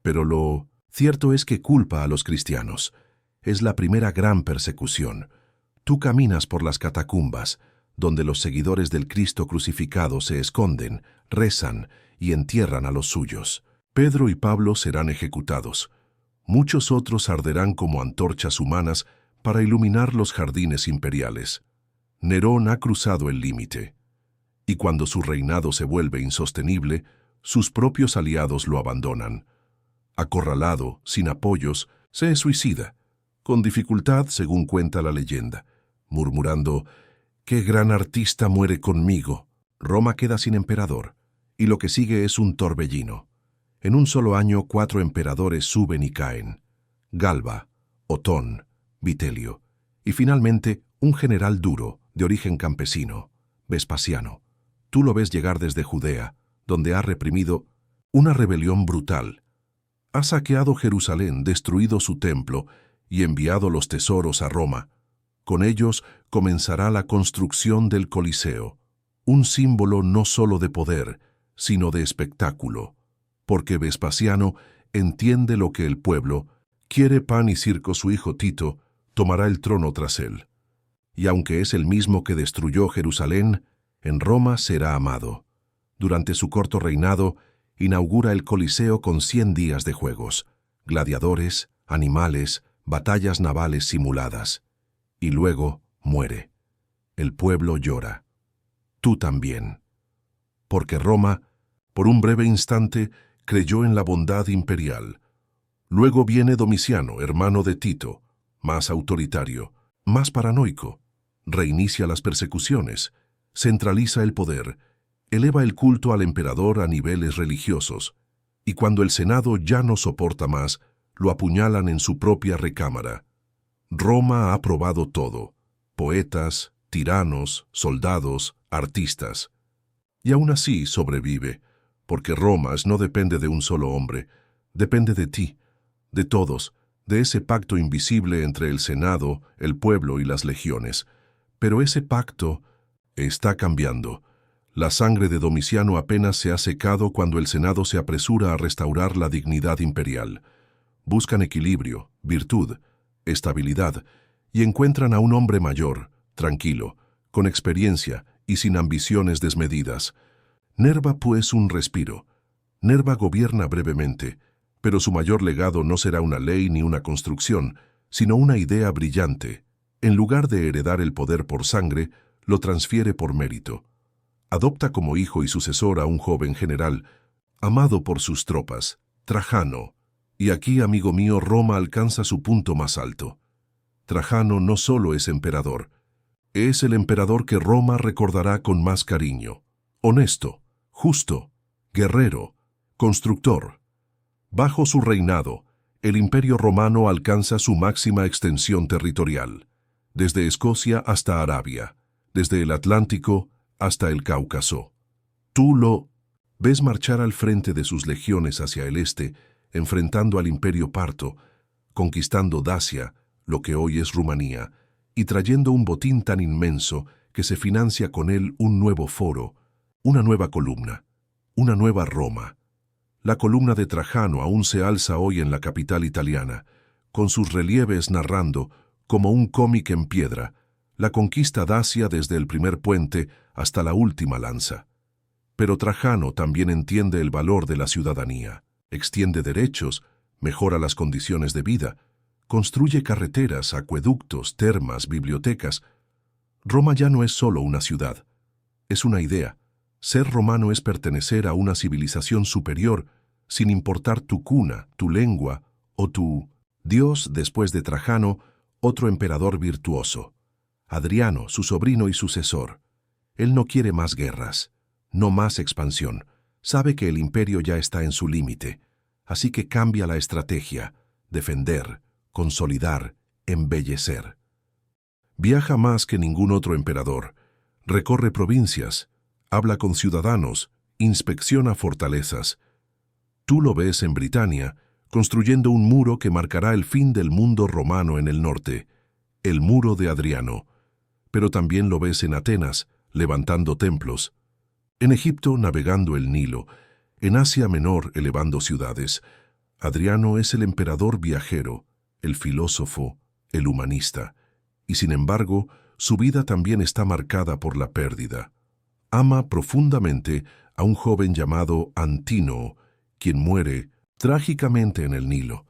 S1: pero lo cierto es que culpa a los cristianos. Es la primera gran persecución. Tú caminas por las catacumbas, donde los seguidores del Cristo crucificado se esconden, rezan y entierran a los suyos. Pedro y Pablo serán ejecutados. Muchos otros arderán como antorchas humanas para iluminar los jardines imperiales. Nerón ha cruzado el límite. Y cuando su reinado se vuelve insostenible, sus propios aliados lo abandonan. Acorralado, sin apoyos, se suicida, con dificultad según cuenta la leyenda, murmurando: «¡Qué gran artista muere conmigo!». Roma queda sin emperador, y lo que sigue es un torbellino. En un solo año 4 emperadores suben y caen: Galba, Otón, Vitelio, y finalmente un general duro, de origen campesino, Vespasiano. Tú lo ves llegar desde Judea, donde ha reprimido una rebelión brutal. Ha saqueado Jerusalén, destruido su templo y enviado los tesoros a Roma. Con ellos comenzará la construcción del Coliseo, un símbolo no solo de poder, sino de espectáculo, porque Vespasiano entiende lo que el pueblo quiere. Pan y circo, su hijo Tito tomará el trono tras él. Y aunque es el mismo que destruyó Jerusalén, en Roma será amado. Durante su corto reinado, inaugura el Coliseo con 100 días de juegos, gladiadores, animales, batallas navales simuladas. Y luego muere. El pueblo llora. Tú también. Porque Roma, por un breve instante, creyó en la bondad imperial. Luego viene Domiciano, hermano de Tito, más autoritario, más paranoico. Reinicia las persecuciones, centraliza el poder, eleva el culto al emperador a niveles religiosos, y cuando el Senado ya no soporta más, lo apuñalan en su propia recámara. Roma ha probado todo: poetas, tiranos, soldados, artistas. Y aún así sobrevive, porque Roma no depende de un solo hombre, depende de ti, de todos, de ese pacto invisible entre el Senado, el pueblo y las legiones. Pero ese pacto está cambiando. La sangre de Domiciano apenas se ha secado cuando el Senado se apresura a restaurar la dignidad imperial. Buscan equilibrio, virtud, estabilidad, y encuentran a un hombre mayor, tranquilo, con experiencia y sin ambiciones desmedidas. Nerva, pues, un respiro. Nerva gobierna brevemente, pero su mayor legado no será una ley ni una construcción, sino una idea brillante. En lugar de heredar el poder por sangre, lo transfiere por mérito. Adopta como hijo y sucesor a un joven general, amado por sus tropas, Trajano. Y aquí, amigo mío, Roma alcanza su punto más alto. Trajano no solo es emperador, es el emperador que Roma recordará con más cariño. Honesto, justo, guerrero, constructor. Bajo su reinado, el Imperio Romano alcanza su máxima extensión territorial, desde Escocia hasta Arabia, desde el Atlántico hasta el Cáucaso. Tú lo ves marchar al frente de sus legiones hacia el este, enfrentando al Imperio Parto, conquistando Dacia, lo que hoy es Rumanía, y trayendo un botín tan inmenso que se financia con él un nuevo foro, una nueva columna, una nueva Roma. La columna de Trajano aún se alza hoy en la capital italiana, con sus relieves narrando, como un cómic en piedra, la conquista dacia desde el primer puente hasta la última lanza. Pero Trajano también entiende el valor de la ciudadanía, extiende derechos, mejora las condiciones de vida, construye carreteras, acueductos, termas, bibliotecas. Roma ya no es solo una ciudad, es una idea. Ser romano es pertenecer a una civilización superior, sin importar tu cuna, tu lengua o tu Dios. Después de Trajano, otro emperador virtuoso, Adriano, su sobrino y sucesor. Él no quiere más guerras, no más expansión. Sabe que el imperio ya está en su límite, así que cambia la estrategia: defender, consolidar, embellecer. Viaja más que ningún otro emperador, recorre provincias, habla con ciudadanos, inspecciona fortalezas. Tú lo ves en Britania, construyendo un muro que marcará el fin del mundo romano en el norte, el muro de Adriano. Pero también lo ves en Atenas, levantando templos, en Egipto navegando el Nilo, en Asia Menor elevando ciudades. Adriano es el emperador viajero, el filósofo, el humanista, y sin embargo, su vida también está marcada por la pérdida. Ama profundamente a un joven llamado Antínoo, quien muere trágicamente en el Nilo.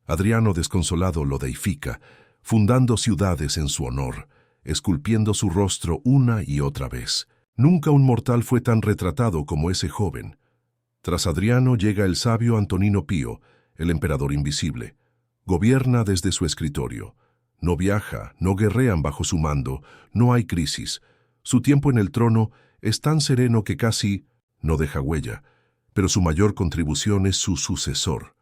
S1: Adriano, desconsolado, lo deifica, fundando ciudades en su honor, esculpiendo su rostro una y otra vez. Nunca un mortal fue tan retratado como ese joven. Tras Adriano llega el sabio Antonino Pío, el emperador invisible. Gobierna desde su escritorio. No viaja, no guerrean bajo su mando, no hay crisis. Su tiempo en el trono es tan sereno que casi no deja huella. pero su mayor contribución es su sucesor,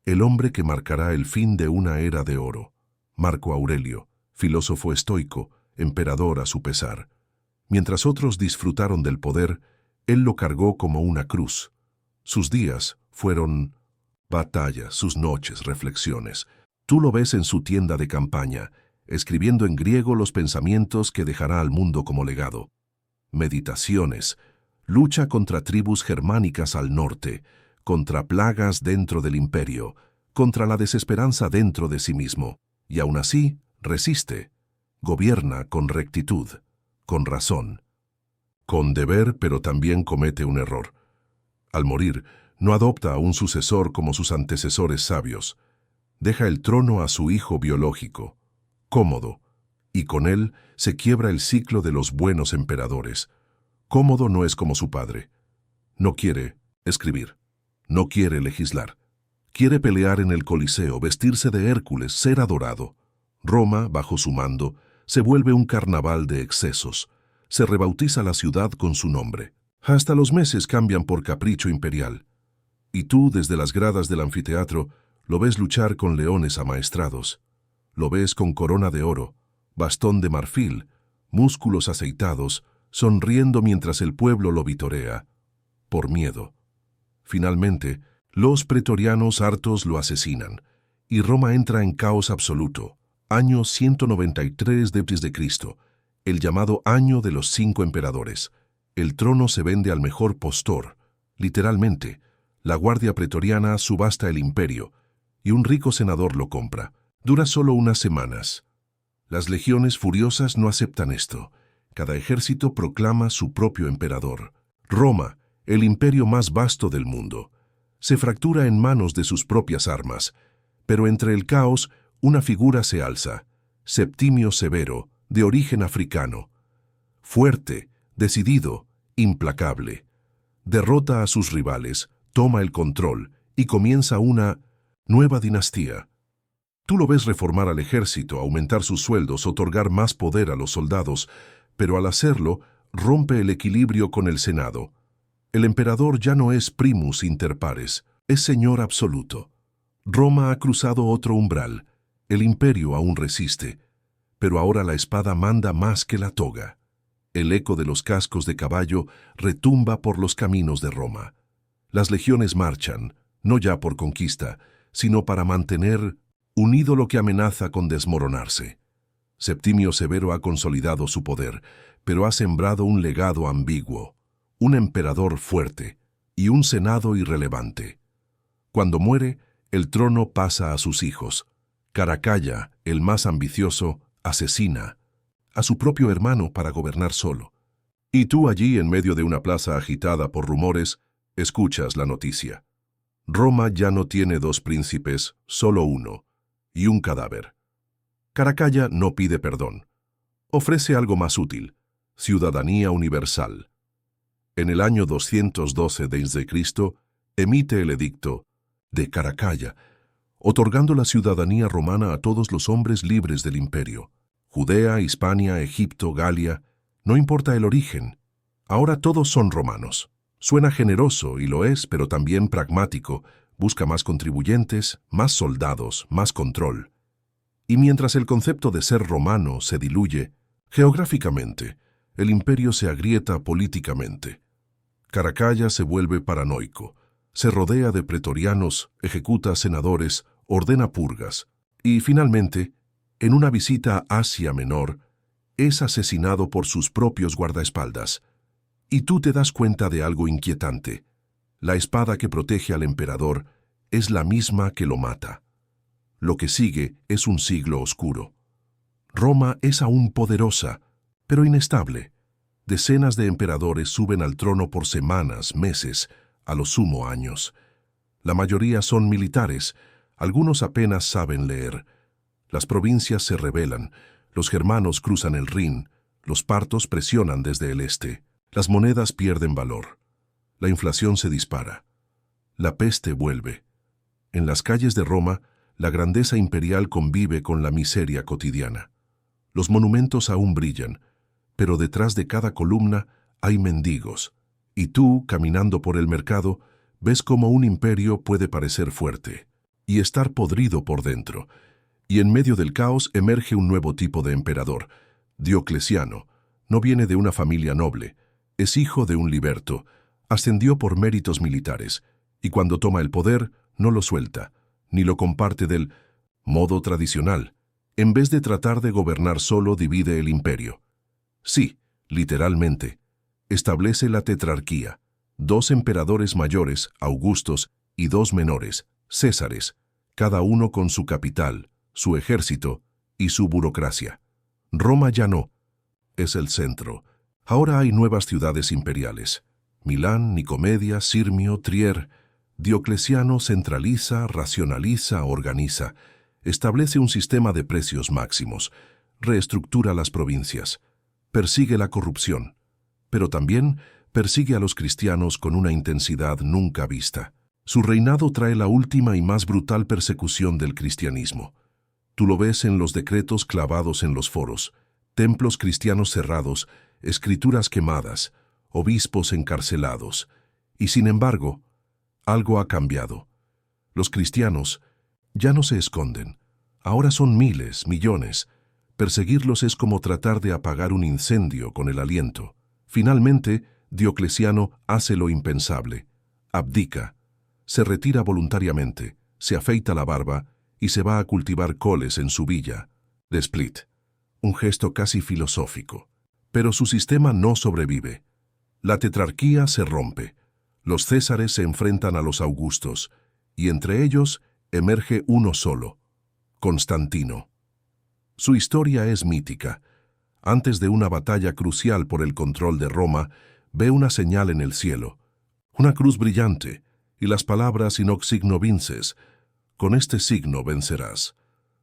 S1: el hombre que marcará el fin de una era de oro, Marco Aurelio, filósofo estoico, emperador a su pesar. Mientras otros disfrutaron del poder, él lo cargó como una cruz. Sus días fueron batallas, sus noches, reflexiones. Tú lo ves en su tienda de campaña, escribiendo en griego los pensamientos que dejará al mundo como legado. Meditaciones, lucha contra tribus germánicas al norte, contra plagas dentro del imperio, contra la desesperanza dentro de sí mismo, y aún así resiste, gobierna con rectitud, con razón, con deber, pero también comete un error. Al morir, no adopta a un sucesor como sus antecesores sabios. Deja el trono a su hijo biológico, Cómodo, y con él se quiebra el ciclo de los buenos emperadores. Cómodo no es como su padre. No quiere escribir, no quiere legislar. Quiere pelear en el Coliseo, vestirse de Hércules, ser adorado. Roma, bajo su mando, se vuelve un carnaval de excesos. Se rebautiza la ciudad con su nombre. Hasta los meses cambian por capricho imperial. Y tú, desde las gradas del anfiteatro, lo ves luchar con leones amaestrados. Lo ves con corona de oro, bastón de marfil, músculos aceitados, sonriendo mientras el pueblo lo vitorea, por miedo. Finalmente, los pretorianos hartos lo asesinan, y Roma entra en caos absoluto. Año 193 d.C., el llamado Año de los 5 emperadores. El trono se vende al mejor postor. Literalmente, la guardia pretoriana subasta el imperio, y un rico senador lo compra. Dura solo unas semanas. Las legiones furiosas no aceptan esto. Cada ejército proclama su propio emperador. Roma, el imperio más vasto del mundo, se fractura en manos de sus propias armas, pero entre el caos una figura se alza, Septimio Severo, de origen africano. Fuerte, decidido, implacable. Derrota a sus rivales, toma el control y comienza una nueva dinastía. Tú lo ves reformar al ejército, aumentar sus sueldos, otorgar más poder a los soldados, pero al hacerlo, rompe el equilibrio con el Senado. El emperador ya no es primus inter pares, es señor absoluto. Roma ha cruzado otro umbral, el imperio aún resiste, pero ahora la espada manda más que la toga. El eco de los cascos de caballo retumba por los caminos de Roma. Las legiones marchan, no ya por conquista, sino para mantener unido lo que amenaza con desmoronarse. Septimio Severo ha consolidado su poder, pero ha sembrado un legado ambiguo, un emperador fuerte y un senado irrelevante. Cuando muere, el trono pasa a sus hijos. Caracalla, el más ambicioso, asesina a su propio hermano para gobernar solo. Y tú allí, en medio de una plaza agitada por rumores, escuchas la noticia. Roma ya no tiene 2 príncipes, solo uno, y un cadáver. Caracalla no pide perdón. Ofrece algo más útil, ciudadanía universal. En el año 212 d.C., emite el edicto de Caracalla, otorgando la ciudadanía romana a todos los hombres libres del imperio. Judea, Hispania, Egipto, Galia, no importa el origen. Ahora todos son romanos. Suena generoso, y lo es, pero también pragmático. Busca más contribuyentes, más soldados, más control. Y mientras el concepto de ser romano se diluye, geográficamente, el imperio se agrieta políticamente. Caracalla se vuelve paranoico, se rodea de pretorianos, ejecuta senadores, ordena purgas, y finalmente, en una visita a Asia Menor, es asesinado por sus propios guardaespaldas. Y tú te das cuenta de algo inquietante. La espada que protege al emperador es la misma que lo mata. Lo que sigue es un siglo oscuro. Roma es aún poderosa, pero inestable. Decenas de emperadores suben al trono por semanas, meses, a lo sumo años. La mayoría son militares, algunos apenas saben leer. Las provincias se rebelan, los germanos cruzan el Rin, los partos presionan desde el este, las monedas pierden valor. La inflación se dispara. La peste vuelve. En las calles de Roma, la grandeza imperial convive con la miseria cotidiana. Los monumentos aún brillan, pero detrás de cada columna hay mendigos, y tú, caminando por el mercado, Ves cómo un imperio puede parecer fuerte y estar podrido por dentro. Y en medio del caos emerge un nuevo tipo de emperador. Diocleciano. No viene de una familia noble. Es hijo de un liberto. Ascendió por méritos militares. Y cuando toma el poder, no lo suelta, ni lo comparte del modo tradicional. En vez de tratar de gobernar solo, divide el imperio. Sí, literalmente. Establece la tetrarquía. 2 emperadores mayores, Augustos, y 2 menores, Césares, cada uno con su capital, su ejército y su burocracia. Roma ya no. Es el centro. Ahora hay nuevas ciudades imperiales. Milán, Nicomedia, Sirmio, Trier. Diocleciano centraliza, racionaliza, organiza. Establece un sistema de precios máximos. Reestructura las provincias. Persigue la corrupción. Pero también persigue a los cristianos con una intensidad nunca vista. Su reinado trae la última y más brutal persecución del cristianismo. Tú lo ves en los decretos clavados en los foros, templos cristianos cerrados, escrituras quemadas, obispos encarcelados. Y sin embargo, algo ha cambiado. Los cristianos ya no se esconden. Ahora son miles, millones. Perseguirlos es como tratar de apagar un incendio con el aliento. Finalmente, Diocleciano hace lo impensable. Abdica. Se retira voluntariamente, se afeita la barba y se va a cultivar coles en su villa de Split. Un gesto casi filosófico. Pero su sistema no sobrevive. La tetrarquía se rompe. Los Césares se enfrentan a los Augustos, y entre ellos emerge uno solo, Constantino. Su historia es mítica. Antes de una batalla crucial por el control de Roma, ve una señal en el cielo, una cruz brillante, y las palabras in hoc signo vinces, con este signo vencerás.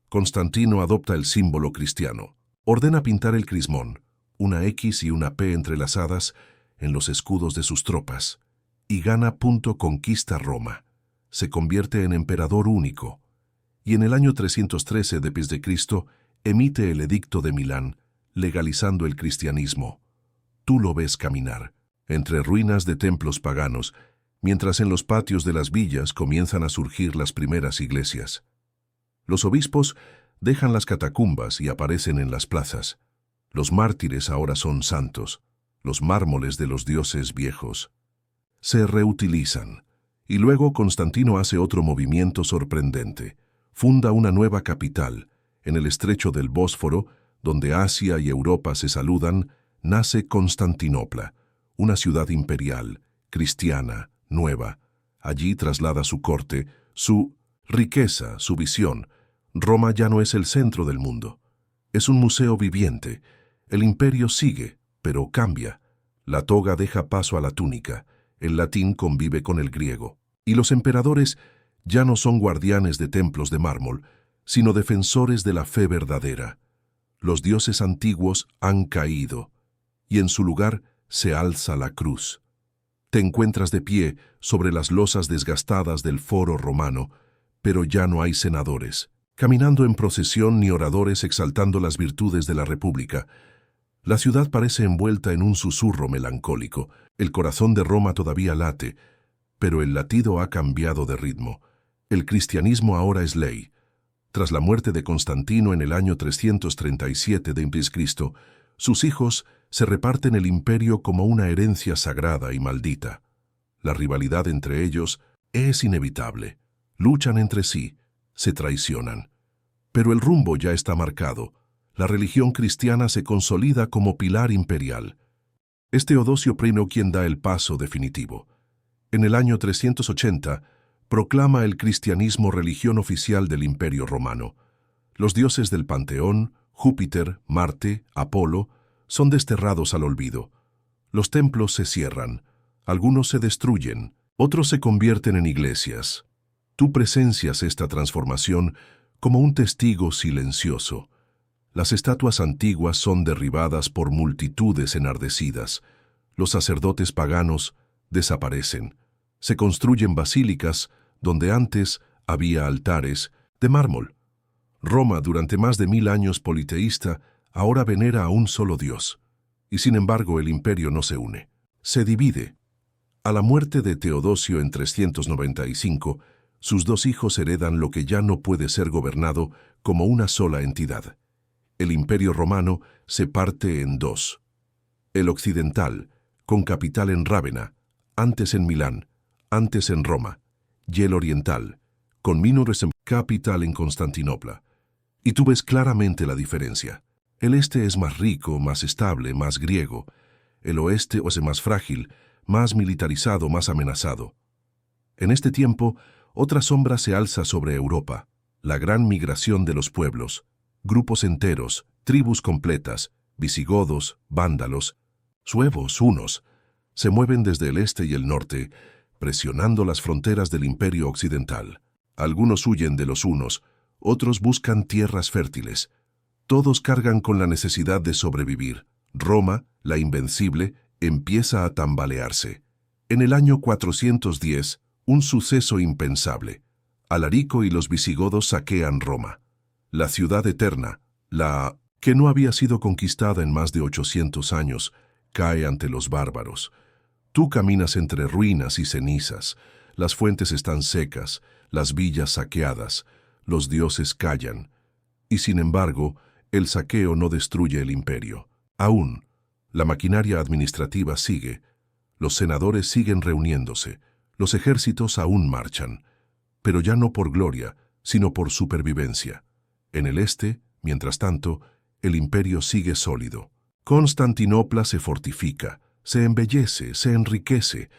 S1: Constantino adopta el símbolo cristiano. Ordena pintar el crismón, una X y una P entrelazadas, en los escudos de sus tropas, y gana. Conquista Roma. Se convierte en emperador único, y en el año 313 d.C. emite el Edicto de Milán, legalizando el cristianismo. Tú lo ves caminar, entre ruinas de templos paganos, mientras en los patios de las villas comienzan a surgir las primeras iglesias. Los obispos dejan las catacumbas y aparecen en las plazas. Los mártires ahora son santos, los mármoles de los dioses viejos. Se reutilizan, y luego Constantino hace otro movimiento sorprendente. Funda una nueva capital, en el estrecho del Bósforo, donde Asia y Europa se saludan, nace Constantinopla, una ciudad imperial, cristiana, nueva. Allí traslada su corte, su riqueza, su visión. Roma ya no es el centro del mundo. Es un museo viviente. El imperio sigue, pero cambia. La toga deja paso a la túnica. El latín convive con el griego. Y los emperadores ya no son guardianes de templos de mármol, sino defensores de la fe verdadera. Los dioses antiguos han caído, y en su lugar se alza la cruz. Te encuentras de pie sobre las losas desgastadas del foro romano, pero ya no hay senadores, caminando en procesión ni oradores exaltando las virtudes de la República. La ciudad parece envuelta en un susurro melancólico. El corazón de Roma todavía late, pero el latido ha cambiado de ritmo. El cristianismo ahora es ley. Tras la muerte de Constantino en el año 337 d.C., sus hijos se reparten el imperio como una herencia sagrada y maldita. La rivalidad entre ellos es inevitable. Luchan entre sí, se traicionan. Pero el rumbo ya está marcado. La religión cristiana se consolida como pilar imperial. Es Teodosio I quien da el paso definitivo. En el año 380, proclama el cristianismo religión oficial del Imperio Romano. Los dioses del panteón, Júpiter, Marte, Apolo, son desterrados al olvido. Los templos se cierran, algunos se destruyen, otros se convierten en iglesias. Tú presencias esta transformación como un testigo silencioso. Las estatuas antiguas son derribadas por multitudes enardecidas. Los sacerdotes paganos desaparecen. Se construyen basílicas donde antes había altares de mármol. Roma, durante más de 1000 años politeísta, ahora venera a un solo Dios. Y sin embargo el imperio no se une. Se divide. A la muerte de Teodosio en 395, sus dos hijos heredan lo que ya no puede ser gobernado como una sola entidad. El Imperio Romano se parte en dos. El occidental, con capital en Rávena, antes en Milán, antes en Roma, y el oriental, con minores en capital en Constantinopla. Y tú ves claramente la diferencia. El este es más rico, más estable, más griego. El oeste es más frágil, más militarizado, más amenazado. En este tiempo, otra sombra se alza sobre Europa, la gran migración de los pueblos, grupos enteros, tribus completas, visigodos, vándalos, suevos, hunos, se mueven desde el este y el norte, presionando las fronteras del Imperio Occidental. Algunos huyen de los hunos, otros buscan tierras fértiles. Todos cargan con la necesidad de sobrevivir. Roma, la invencible, empieza a tambalearse. En el año 410, un suceso impensable. Alarico y los visigodos saquean Roma. La ciudad eterna, la que no había sido conquistada en más de 800 años, cae ante los bárbaros. Tú caminas entre ruinas y cenizas. Las fuentes están secas, las villas saqueadas, los dioses callan. Y sin embargo, el saqueo no destruye el imperio. Aún, la maquinaria administrativa sigue, los senadores siguen reuniéndose, los ejércitos aún marchan, pero ya no por gloria, sino por supervivencia. En el este, mientras tanto, el imperio sigue sólido. Constantinopla se fortifica, se embellece, se enriquece,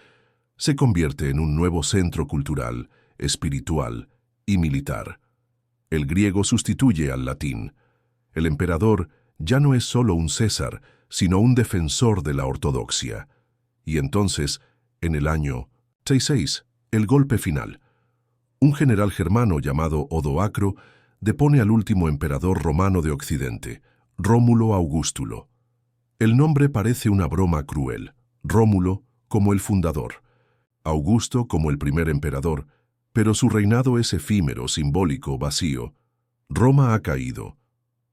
S1: se convierte en un nuevo centro cultural, espiritual y militar. El griego sustituye al latín. El emperador ya no es solo un César, sino un defensor de la ortodoxia. Y entonces, en el año 66, el golpe final. Un general germano llamado Odoacro depone al último emperador romano de Occidente, Rómulo Augustulo. El nombre parece una broma cruel. Rómulo como el fundador, Augusto como el primer emperador, pero su reinado es efímero, simbólico, vacío. Roma ha caído,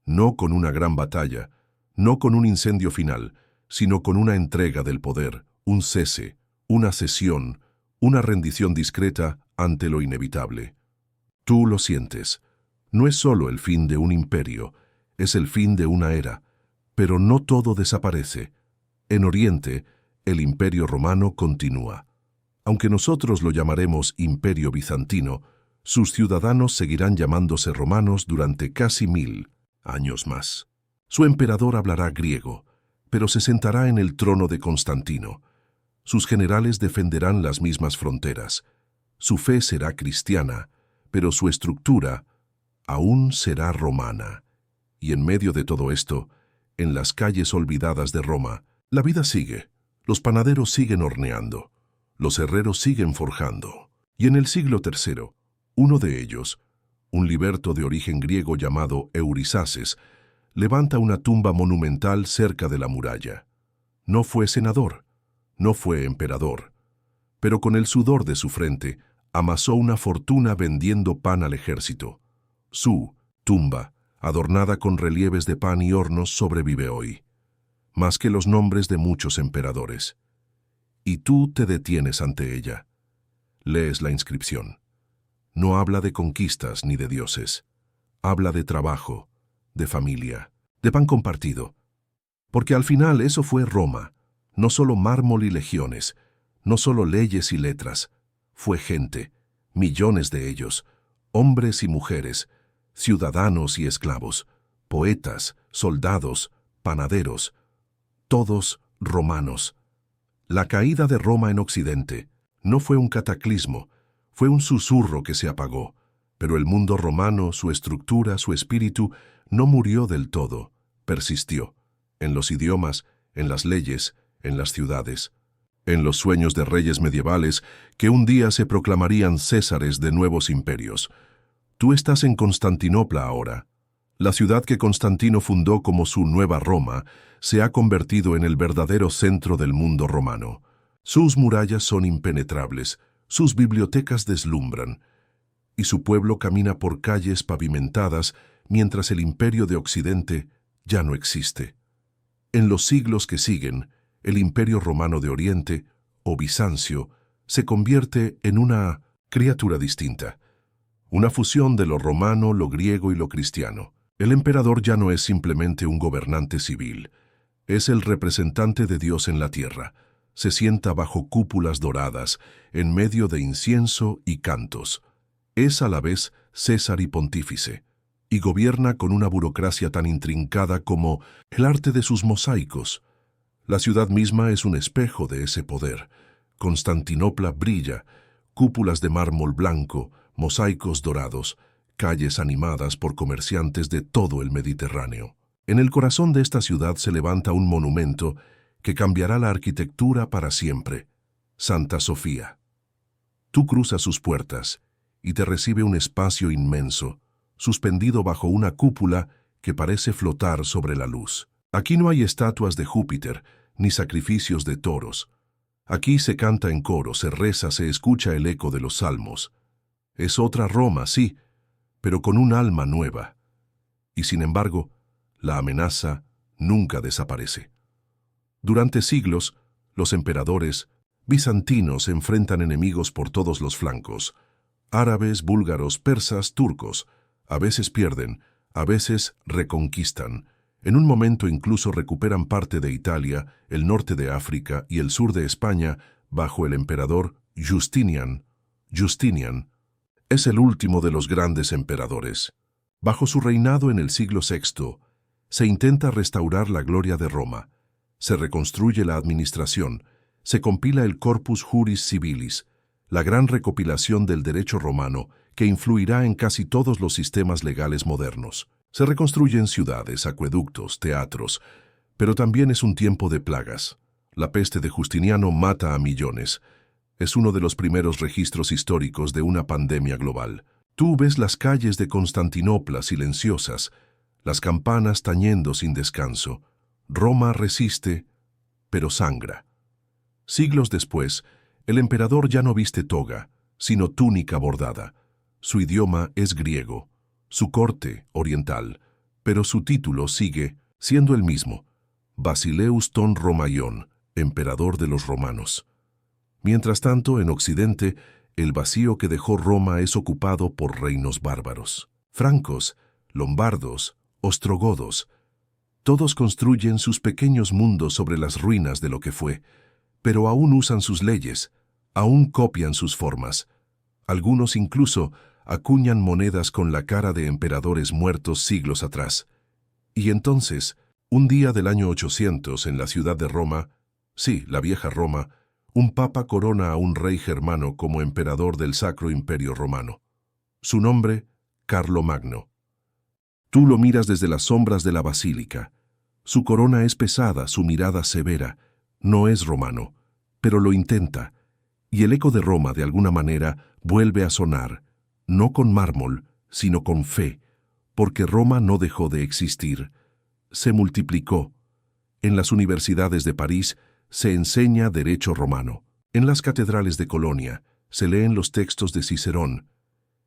S1: no con una gran batalla, no con un incendio final, sino con una entrega del poder, un cese, una cesión, una rendición discreta ante lo inevitable. Tú lo sientes. No es solo el fin de un imperio, es el fin de una era, pero no todo desaparece. En Oriente, el Imperio Romano continúa. Aunque nosotros lo llamaremos Imperio Bizantino, sus ciudadanos seguirán llamándose romanos durante casi 1000 años más. Su emperador hablará griego, pero se sentará en el trono de Constantino. Sus generales defenderán las mismas fronteras. Su fe será cristiana, pero su estructura aún será romana. Y en medio de todo esto, en las calles olvidadas de Roma, la vida sigue. Los panaderos siguen horneando, los herreros siguen forjando. Y en el siglo III, uno de ellos, un liberto de origen griego llamado Eurisaces, levanta una tumba monumental cerca de la muralla. No fue senador, no fue emperador, pero con el sudor de su frente amasó una fortuna vendiendo pan al ejército. Su tumba, adornada con relieves de pan y hornos, sobrevive hoy, más que los nombres de muchos emperadores. Y tú te detienes ante ella. Lees la inscripción. No habla de conquistas ni de dioses. Habla de trabajo, de familia, de pan compartido. Porque al final eso fue Roma, no solo mármol y legiones, no solo leyes y letras, fue gente, millones de ellos, hombres y mujeres, ciudadanos y esclavos, poetas, soldados, panaderos, todos romanos. La caída de Roma en Occidente no fue un cataclismo, fue un susurro que se apagó, pero el mundo romano, su estructura, su espíritu, no murió del todo, persistió, en los idiomas, en las leyes, en las ciudades, en los sueños de reyes medievales que un día se proclamarían césares de nuevos imperios. Tú estás en Constantinopla ahora. La ciudad que Constantino fundó como su nueva Roma se ha convertido en el verdadero centro del mundo romano. Sus murallas son impenetrables, sus bibliotecas deslumbran, y su pueblo camina por calles pavimentadas mientras el imperio de Occidente ya no existe. En los siglos que siguen, el imperio romano de Oriente o Bizancio, se convierte en una criatura distinta, una fusión de lo romano, lo griego y lo cristiano. El emperador ya no es simplemente un gobernante civil, es el representante de Dios en la tierra. Se sienta bajo cúpulas doradas, en medio de incienso y cantos. Es a la vez César y pontífice, y gobierna con una burocracia tan intrincada como el arte de sus mosaicos. La ciudad misma es un espejo de ese poder. Constantinopla brilla, cúpulas de mármol blanco, mosaicos dorados, calles animadas por comerciantes de todo el Mediterráneo. En el corazón de esta ciudad se levanta un monumento que cambiará la arquitectura para siempre: Santa Sofía. Tú cruzas sus puertas y te recibe un espacio inmenso, suspendido bajo una cúpula que parece flotar sobre la luz. Aquí no hay estatuas de Júpiter, ni sacrificios de toros. Aquí se canta en coro, se reza, se escucha el eco de los salmos. Es otra Roma, sí, pero con un alma nueva. Y sin embargo, la amenaza nunca desaparece. Durante siglos, los emperadores bizantinos enfrentan enemigos por todos los flancos: árabes, búlgaros, persas, turcos. A veces pierden, a veces reconquistan. En un momento incluso recuperan parte de Italia, el norte de África y el sur de España bajo el emperador Justinian. Justinian es el último de los grandes emperadores. Bajo su reinado en el siglo VI, se intenta restaurar la gloria de Roma. Se reconstruye la administración, se compila el Corpus Juris Civilis, la gran recopilación del derecho romano que influirá en casi todos los sistemas legales modernos. Se reconstruyen ciudades, acueductos, teatros, pero también es un tiempo de plagas. La peste de Justiniano mata a millones. Es uno de los primeros registros históricos de una pandemia global. Tú ves las calles de Constantinopla silenciosas, las campanas tañendo sin descanso. Roma resiste, pero sangra. Siglos después, el emperador ya no viste toga, sino túnica bordada. Su idioma es griego, su corte oriental, pero su título sigue siendo el mismo: Basileus ton Romaion, emperador de los romanos. Mientras tanto, en Occidente, el vacío que dejó Roma es ocupado por reinos bárbaros. Francos, lombardos, ostrogodos. Todos construyen sus pequeños mundos sobre las ruinas de lo que fue, pero aún usan sus leyes, aún copian sus formas. Algunos incluso acuñan monedas con la cara de emperadores muertos siglos atrás. Y entonces, un día del año 800 en la ciudad de Roma, sí, la vieja Roma, un papa corona a un rey germano como emperador del Sacro Imperio Romano. Su nombre, Carlomagno. Tú lo miras desde las sombras de la basílica. Su corona es pesada, su mirada severa. No es romano, pero lo intenta. Y el eco de Roma, de alguna manera, vuelve a sonar, no con mármol, sino con fe, porque Roma no dejó de existir. Se multiplicó. En las universidades de París se enseña derecho romano. En las catedrales de Colonia se leen los textos de Cicerón.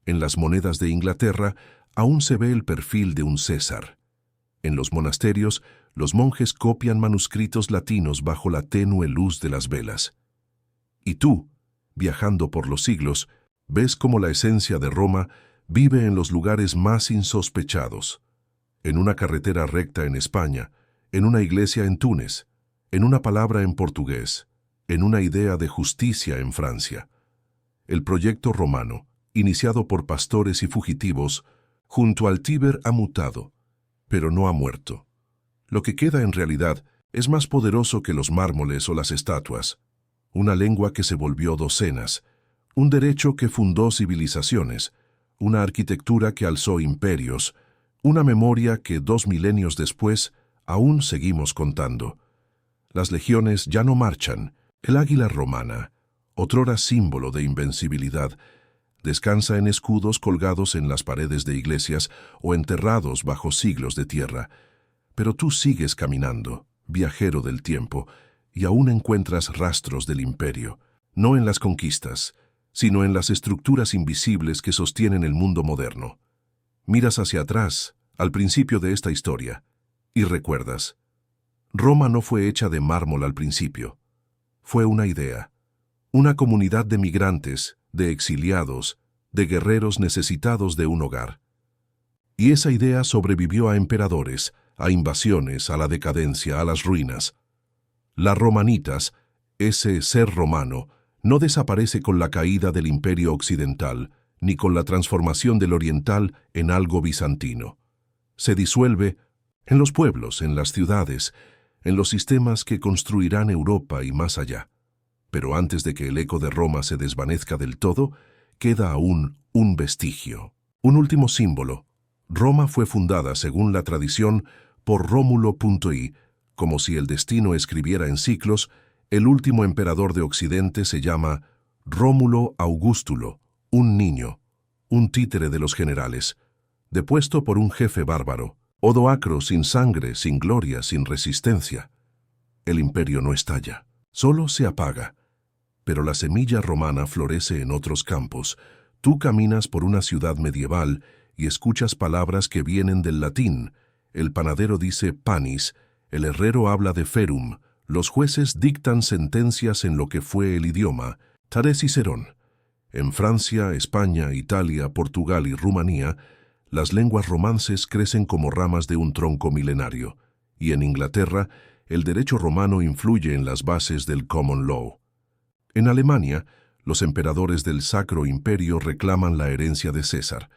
S1: En las monedas de Inglaterra aún se ve el perfil de un César. En los monasterios, los monjes copian manuscritos latinos bajo la tenue luz de las velas. Y tú, viajando por los siglos, ves cómo la esencia de Roma vive en los lugares más insospechados. En una carretera recta en España, en una iglesia en Túnez, en una palabra en portugués, en una idea de justicia en Francia. El proyecto romano, iniciado por pastores y fugitivos, junto al Tíber ha mutado, pero no ha muerto. Lo que queda en realidad es más poderoso que los mármoles o las estatuas. Una lengua que se volvió docenas, un derecho que fundó civilizaciones, una arquitectura que alzó imperios, una memoria que 2 milenios después aún seguimos contando. Las legiones ya no marchan. El águila romana, otrora símbolo de invencibilidad, descansa en escudos colgados en las paredes de iglesias o enterrados bajo siglos de tierra. Pero tú sigues caminando, viajero del tiempo, y aún encuentras rastros del imperio, no en las conquistas, sino en las estructuras invisibles que sostienen el mundo moderno. Miras hacia atrás, al principio de esta historia, y recuerdas: Roma no fue hecha de mármol al principio. Fue una idea, una comunidad de migrantes, de exiliados, de guerreros necesitados de un hogar. Y esa idea sobrevivió a emperadores, a invasiones, a la decadencia, a las ruinas. Las romanitas, ese ser romano, no desaparece con la caída del Imperio Occidental, ni con la transformación del Oriental en algo bizantino. Se disuelve en los pueblos, en las ciudades, en los sistemas que construirán Europa y más allá. Pero antes de que el eco de Roma se desvanezca del todo, queda aún un vestigio, un último símbolo. Roma fue fundada, según la tradición, por Rómulo.I, como si el destino escribiera en ciclos. El último emperador de Occidente se llama Rómulo Augustulo, un niño, un títere de los generales, depuesto por un jefe bárbaro, Odoacro sin sangre, sin gloria, sin resistencia. El imperio no estalla, solo se apaga. Pero la semilla romana florece en otros campos. Tú caminas por una ciudad medieval y escuchas palabras que vienen del latín. El panadero dice panis, el herrero habla de ferum, los jueces dictan sentencias en lo que fue el idioma, Tare Cicerón. En Francia, España, Italia, Portugal y Rumanía, las lenguas romances crecen como ramas de un tronco milenario, y en Inglaterra, el derecho romano influye en las bases del common law. En Alemania, los emperadores del Sacro Imperio reclaman la herencia de César.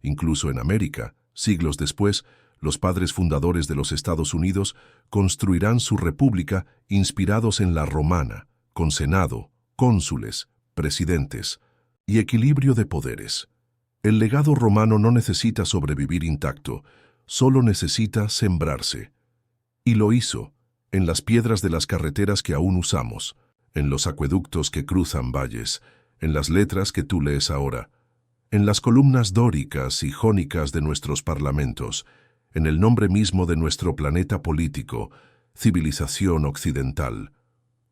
S1: Incluso en América, siglos después, los padres fundadores de los Estados Unidos construirán su república inspirados en la romana, con senado, cónsules, presidentes y equilibrio de poderes. El legado romano no necesita sobrevivir intacto, solo necesita sembrarse. Y lo hizo, en las piedras de las carreteras que aún usamos, en los acueductos que cruzan valles, en las letras que tú lees ahora, en las columnas dóricas y jónicas de nuestros parlamentos, en el nombre mismo de nuestro planeta político, civilización occidental.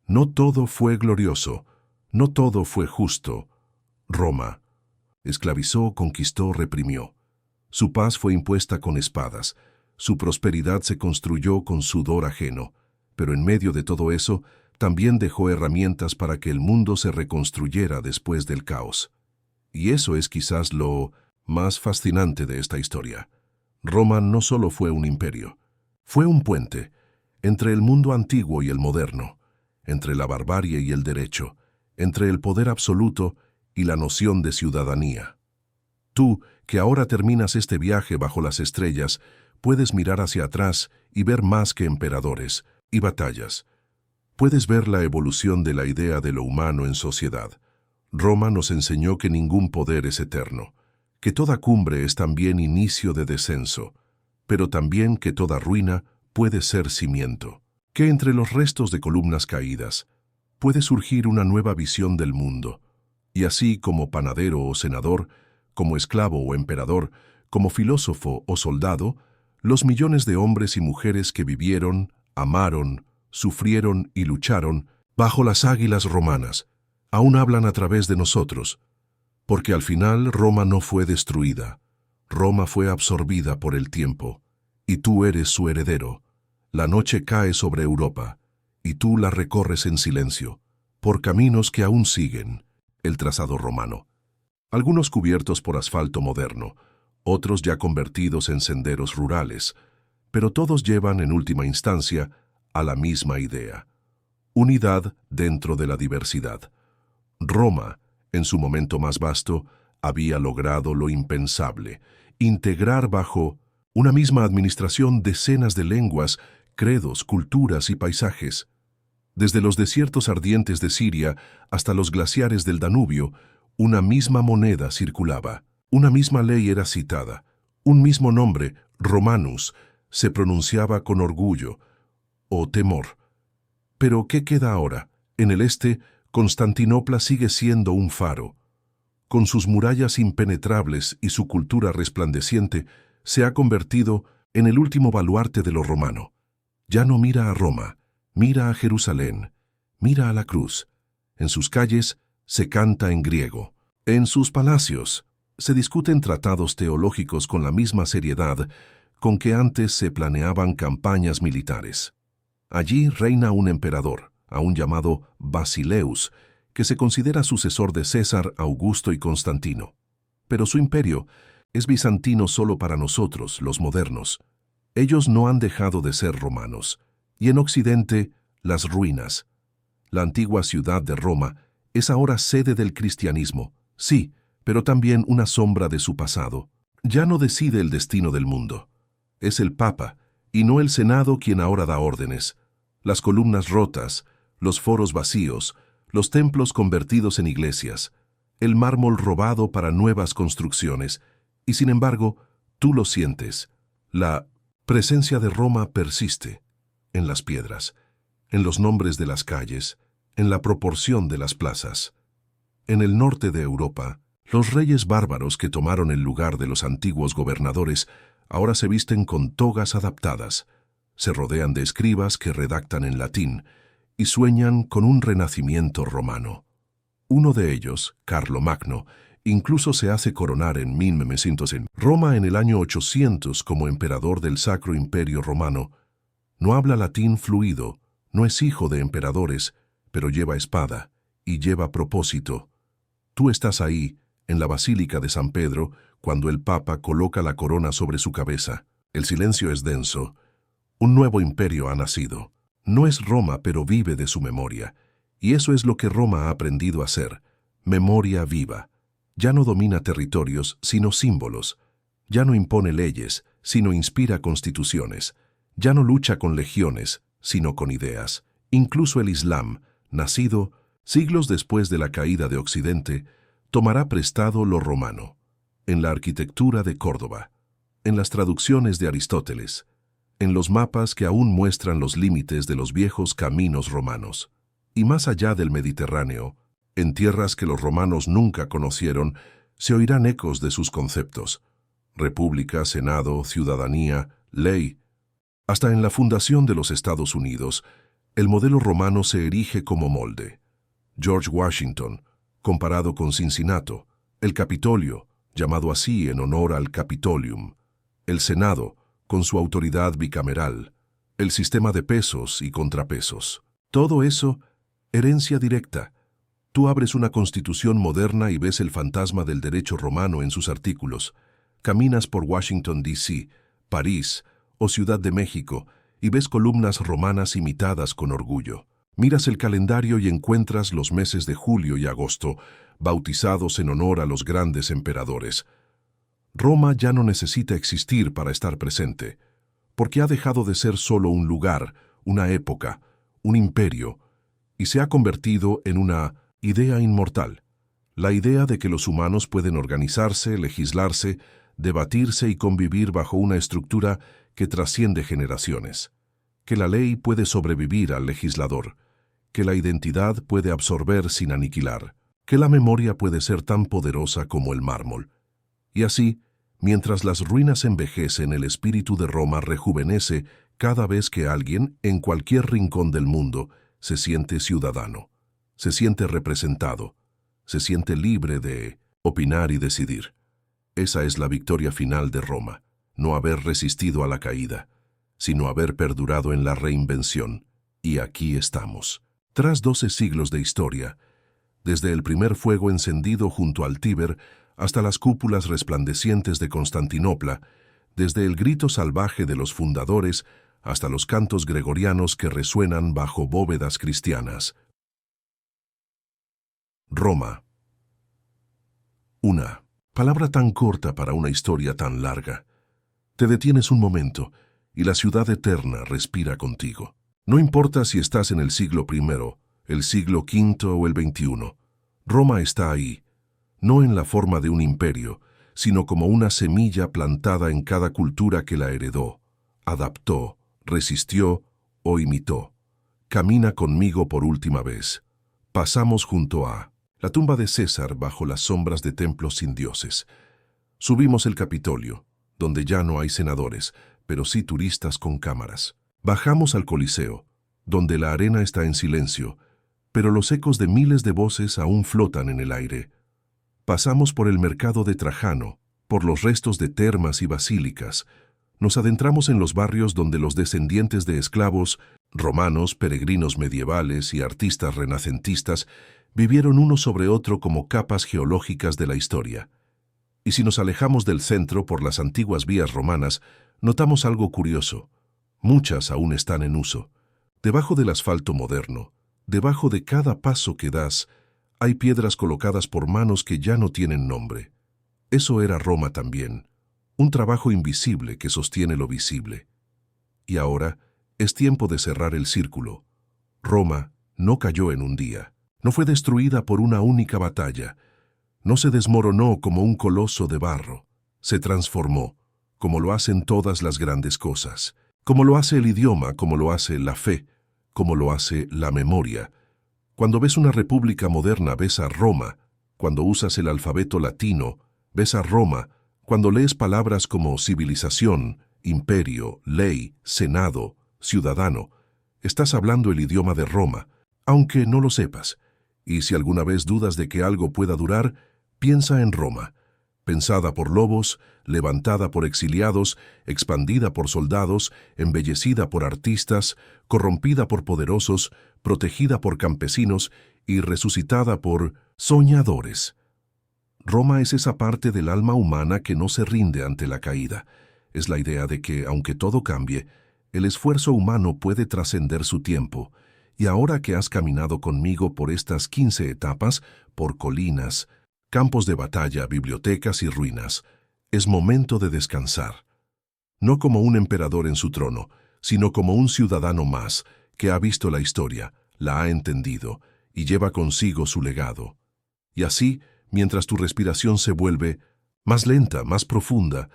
S1: No todo fue glorioso, no todo fue justo. Roma esclavizó, conquistó, reprimió. Su paz fue impuesta con espadas, su prosperidad se construyó con sudor ajeno, pero en medio de todo eso, también dejó herramientas para que el mundo se reconstruyera después del caos. Y eso es quizás lo más fascinante de esta historia. Roma no solo fue un imperio, fue un puente entre el mundo antiguo y el moderno, entre la barbarie y el derecho, entre el poder absoluto y la noción de ciudadanía. Tú, que ahora terminas este viaje bajo las estrellas, puedes mirar hacia atrás y ver más que emperadores y batallas. Puedes ver la evolución de la idea de lo humano en sociedad. Roma nos enseñó que ningún poder es eterno, que toda cumbre es también inicio de descenso, pero también que toda ruina puede ser cimiento, que entre los restos de columnas caídas puede surgir una nueva visión del mundo, y así como panadero o senador, como esclavo o emperador, como filósofo o soldado, los millones de hombres y mujeres que vivieron, amaron, sufrieron y lucharon bajo las águilas romanas, aún hablan a través de nosotros, porque al final Roma no fue destruida, Roma fue absorbida por el tiempo, y tú eres su heredero. La noche cae sobre Europa, y tú la recorres en silencio, por caminos que aún siguen el trazado romano. Algunos cubiertos por asfalto moderno, otros ya convertidos en senderos rurales, pero todos llevan en última instancia a la misma idea: unidad dentro de la diversidad. Roma, en su momento más vasto, había logrado lo impensable: integrar bajo una misma administración decenas de lenguas, credos, culturas y paisajes. Desde los desiertos ardientes de Siria hasta los glaciares del Danubio, una misma moneda circulaba, una misma ley era citada, un mismo nombre, Romanus, se pronunciaba con orgullo o temor. Pero ¿qué queda ahora? En el este, Constantinopla sigue siendo un faro. Con sus murallas impenetrables y su cultura resplandeciente, se ha convertido en el último baluarte de lo romano. Ya no mira a Roma, mira a Jerusalén, mira a la cruz. En sus calles se canta en griego. En sus palacios se discuten tratados teológicos con la misma seriedad con que antes se planeaban campañas militares. Allí reina un emperador, aún llamado Basileus, que se considera sucesor de César, Augusto y Constantino. Pero su imperio es bizantino solo para nosotros, los modernos. Ellos no han dejado de ser romanos. Y en Occidente, las ruinas. La antigua ciudad de Roma es ahora sede del cristianismo, sí, pero también una sombra de su pasado. Ya no decide el destino del mundo. Es el Papa, y no el Senado quien ahora da órdenes. Las columnas rotas, los foros vacíos, los templos convertidos en iglesias, el mármol robado para nuevas construcciones, y sin embargo, tú lo sientes. La presencia de Roma persiste en las piedras, en los nombres de las calles, en la proporción de las plazas. En el norte de Europa, los reyes bárbaros que tomaron el lugar de los antiguos gobernadores ahora se visten con togas adaptadas, se rodean de escribas que redactan en latín y sueñan con un renacimiento romano. Uno de ellos, Carlomagno, incluso se hace coronar en 1900 en Roma en el año 800 como emperador del Sacro Imperio Romano. No habla latín fluido, no es hijo de emperadores, pero lleva espada y lleva propósito. Tú estás ahí, en la Basílica de San Pedro, cuando el Papa coloca la corona sobre su cabeza. El silencio es denso. Un nuevo imperio ha nacido. No es Roma, pero vive de su memoria. Y eso es lo que Roma ha aprendido a hacer. Memoria viva. Ya no domina territorios, sino símbolos. Ya no impone leyes, sino inspira constituciones. Ya no lucha con legiones, sino con ideas. Incluso el Islam, nacido siglos después de la caída de Occidente, tomará prestado lo romano, en la arquitectura de Córdoba, en las traducciones de Aristóteles, en los mapas que aún muestran los límites de los viejos caminos romanos, y más allá del Mediterráneo, en tierras que los romanos nunca conocieron, se oirán ecos de sus conceptos: república, senado, ciudadanía, ley. Hasta en la fundación de los Estados Unidos, el modelo romano se erige como molde. George Washington, comparado con Cincinnato, el Capitolio, llamado así en honor al Capitolium, el Senado, con su autoridad bicameral, el sistema de pesos y contrapesos. Todo eso, herencia directa. Tú abres una constitución moderna y ves el fantasma del derecho romano en sus artículos. Caminas por Washington, D.C., París o Ciudad de México y ves columnas romanas imitadas con orgullo. Miras el calendario y encuentras los meses de julio y agosto, bautizados en honor a los grandes emperadores. Roma ya no necesita existir para estar presente, porque ha dejado de ser solo un lugar, una época, un imperio, y se ha convertido en una idea inmortal. La idea de que los humanos pueden organizarse, legislarse, debatirse y convivir bajo una estructura que trasciende generaciones. Que la ley puede sobrevivir al legislador, que la identidad puede absorber sin aniquilar, que la memoria puede ser tan poderosa como el mármol. Y así, mientras las ruinas envejecen, el espíritu de Roma rejuvenece cada vez que alguien, en cualquier rincón del mundo, se siente ciudadano, se siente representado, se siente libre de opinar y decidir. Esa es la victoria final de Roma, no haber resistido a la caída, sino haber perdurado en la reinvención. Y aquí estamos. Tras 12 siglos de historia, desde el primer fuego encendido junto al Tíber hasta las cúpulas resplandecientes de Constantinopla, desde el grito salvaje de los fundadores hasta los cantos gregorianos que resuenan bajo bóvedas cristianas. Roma. Una palabra tan corta para una historia tan larga. Te detienes un momento y la ciudad eterna respira contigo. No importa si estás en el siglo I, el siglo V o el XXI. Roma está ahí, no en la forma de un imperio, sino como una semilla plantada en cada cultura que la heredó, adaptó, resistió o imitó. Camina conmigo por última vez. Pasamos junto a la tumba de César bajo las sombras de templos sin dioses. Subimos el Capitolio, donde ya no hay senadores, pero sí turistas con cámaras. Bajamos al Coliseo, donde la arena está en silencio, pero los ecos de miles de voces aún flotan en el aire. Pasamos por el mercado de Trajano, por los restos de termas y basílicas. Nos adentramos en los barrios donde los descendientes de esclavos, romanos, peregrinos medievales y artistas renacentistas vivieron uno sobre otro como capas geológicas de la historia. Y si nos alejamos del centro por las antiguas vías romanas, notamos algo curioso. Muchas aún están en uso. Debajo del asfalto moderno, debajo de cada paso que das, hay piedras colocadas por manos que ya no tienen nombre. Eso era Roma también, un trabajo invisible que sostiene lo visible. Y ahora es tiempo de cerrar el círculo. Roma no cayó en un día, no fue destruida por una única batalla, no se desmoronó como un coloso de barro, se transformó, como lo hacen todas las grandes cosas, como lo hace el idioma, como lo hace la fe, como lo hace la memoria. Cuando ves una república moderna, ves a Roma. Cuando usas el alfabeto latino, ves a Roma. Cuando lees palabras como civilización, imperio, ley, senado, ciudadano, estás hablando el idioma de Roma, aunque no lo sepas. Y si alguna vez dudas de que algo pueda durar, piensa en Roma, pensada por lobos, levantada por exiliados, expandida por soldados, embellecida por artistas, corrompida por poderosos, protegida por campesinos y resucitada por soñadores. Roma es esa parte del alma humana que no se rinde ante la caída. Es la idea de que, aunque todo cambie, el esfuerzo humano puede trascender su tiempo. Y ahora que has caminado conmigo por estas 15 etapas, por colinas, campos de batalla, bibliotecas y ruinas, es momento de descansar. No como un emperador en su trono, sino como un ciudadano más que ha visto la historia, la ha entendido y lleva consigo su legado. Y así, mientras tu respiración se vuelve más lenta, más profunda,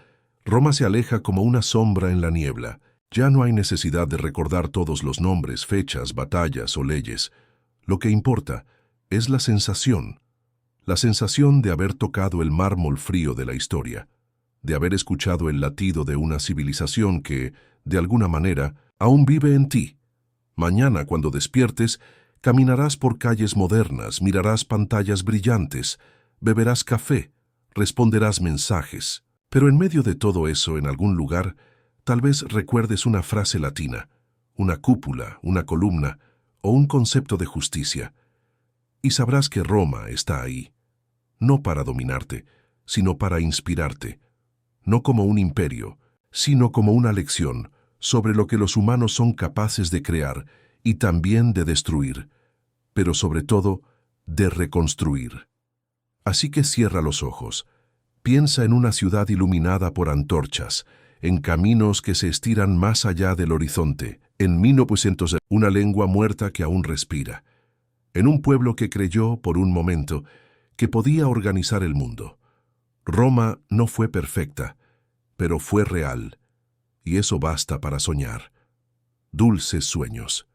S1: Roma se aleja como una sombra en la niebla. Ya no hay necesidad de recordar todos los nombres, fechas, batallas o leyes. Lo que importa es la sensación de haber tocado el mármol frío de la historia, de haber escuchado el latido de una civilización que, de alguna manera, aún vive en ti. Mañana, cuando despiertes, caminarás por calles modernas, mirarás pantallas brillantes, beberás café, responderás mensajes. Pero en medio de todo eso, en algún lugar, tal vez recuerdes una frase latina, una cúpula, una columna o un concepto de justicia. Y sabrás que Roma está ahí, no para dominarte, sino para inspirarte, no como un imperio, sino como una lección sobre lo que los humanos son capaces de crear y también de destruir, pero sobre todo de reconstruir. Así que cierra los ojos, piensa en una ciudad iluminada por antorchas, en caminos que se estiran más allá del horizonte, en 1900, una lengua muerta que aún respira, en un pueblo que creyó, por un momento, que podía organizar el mundo. Roma no fue perfecta, pero fue real, y eso basta para soñar. Dulces sueños.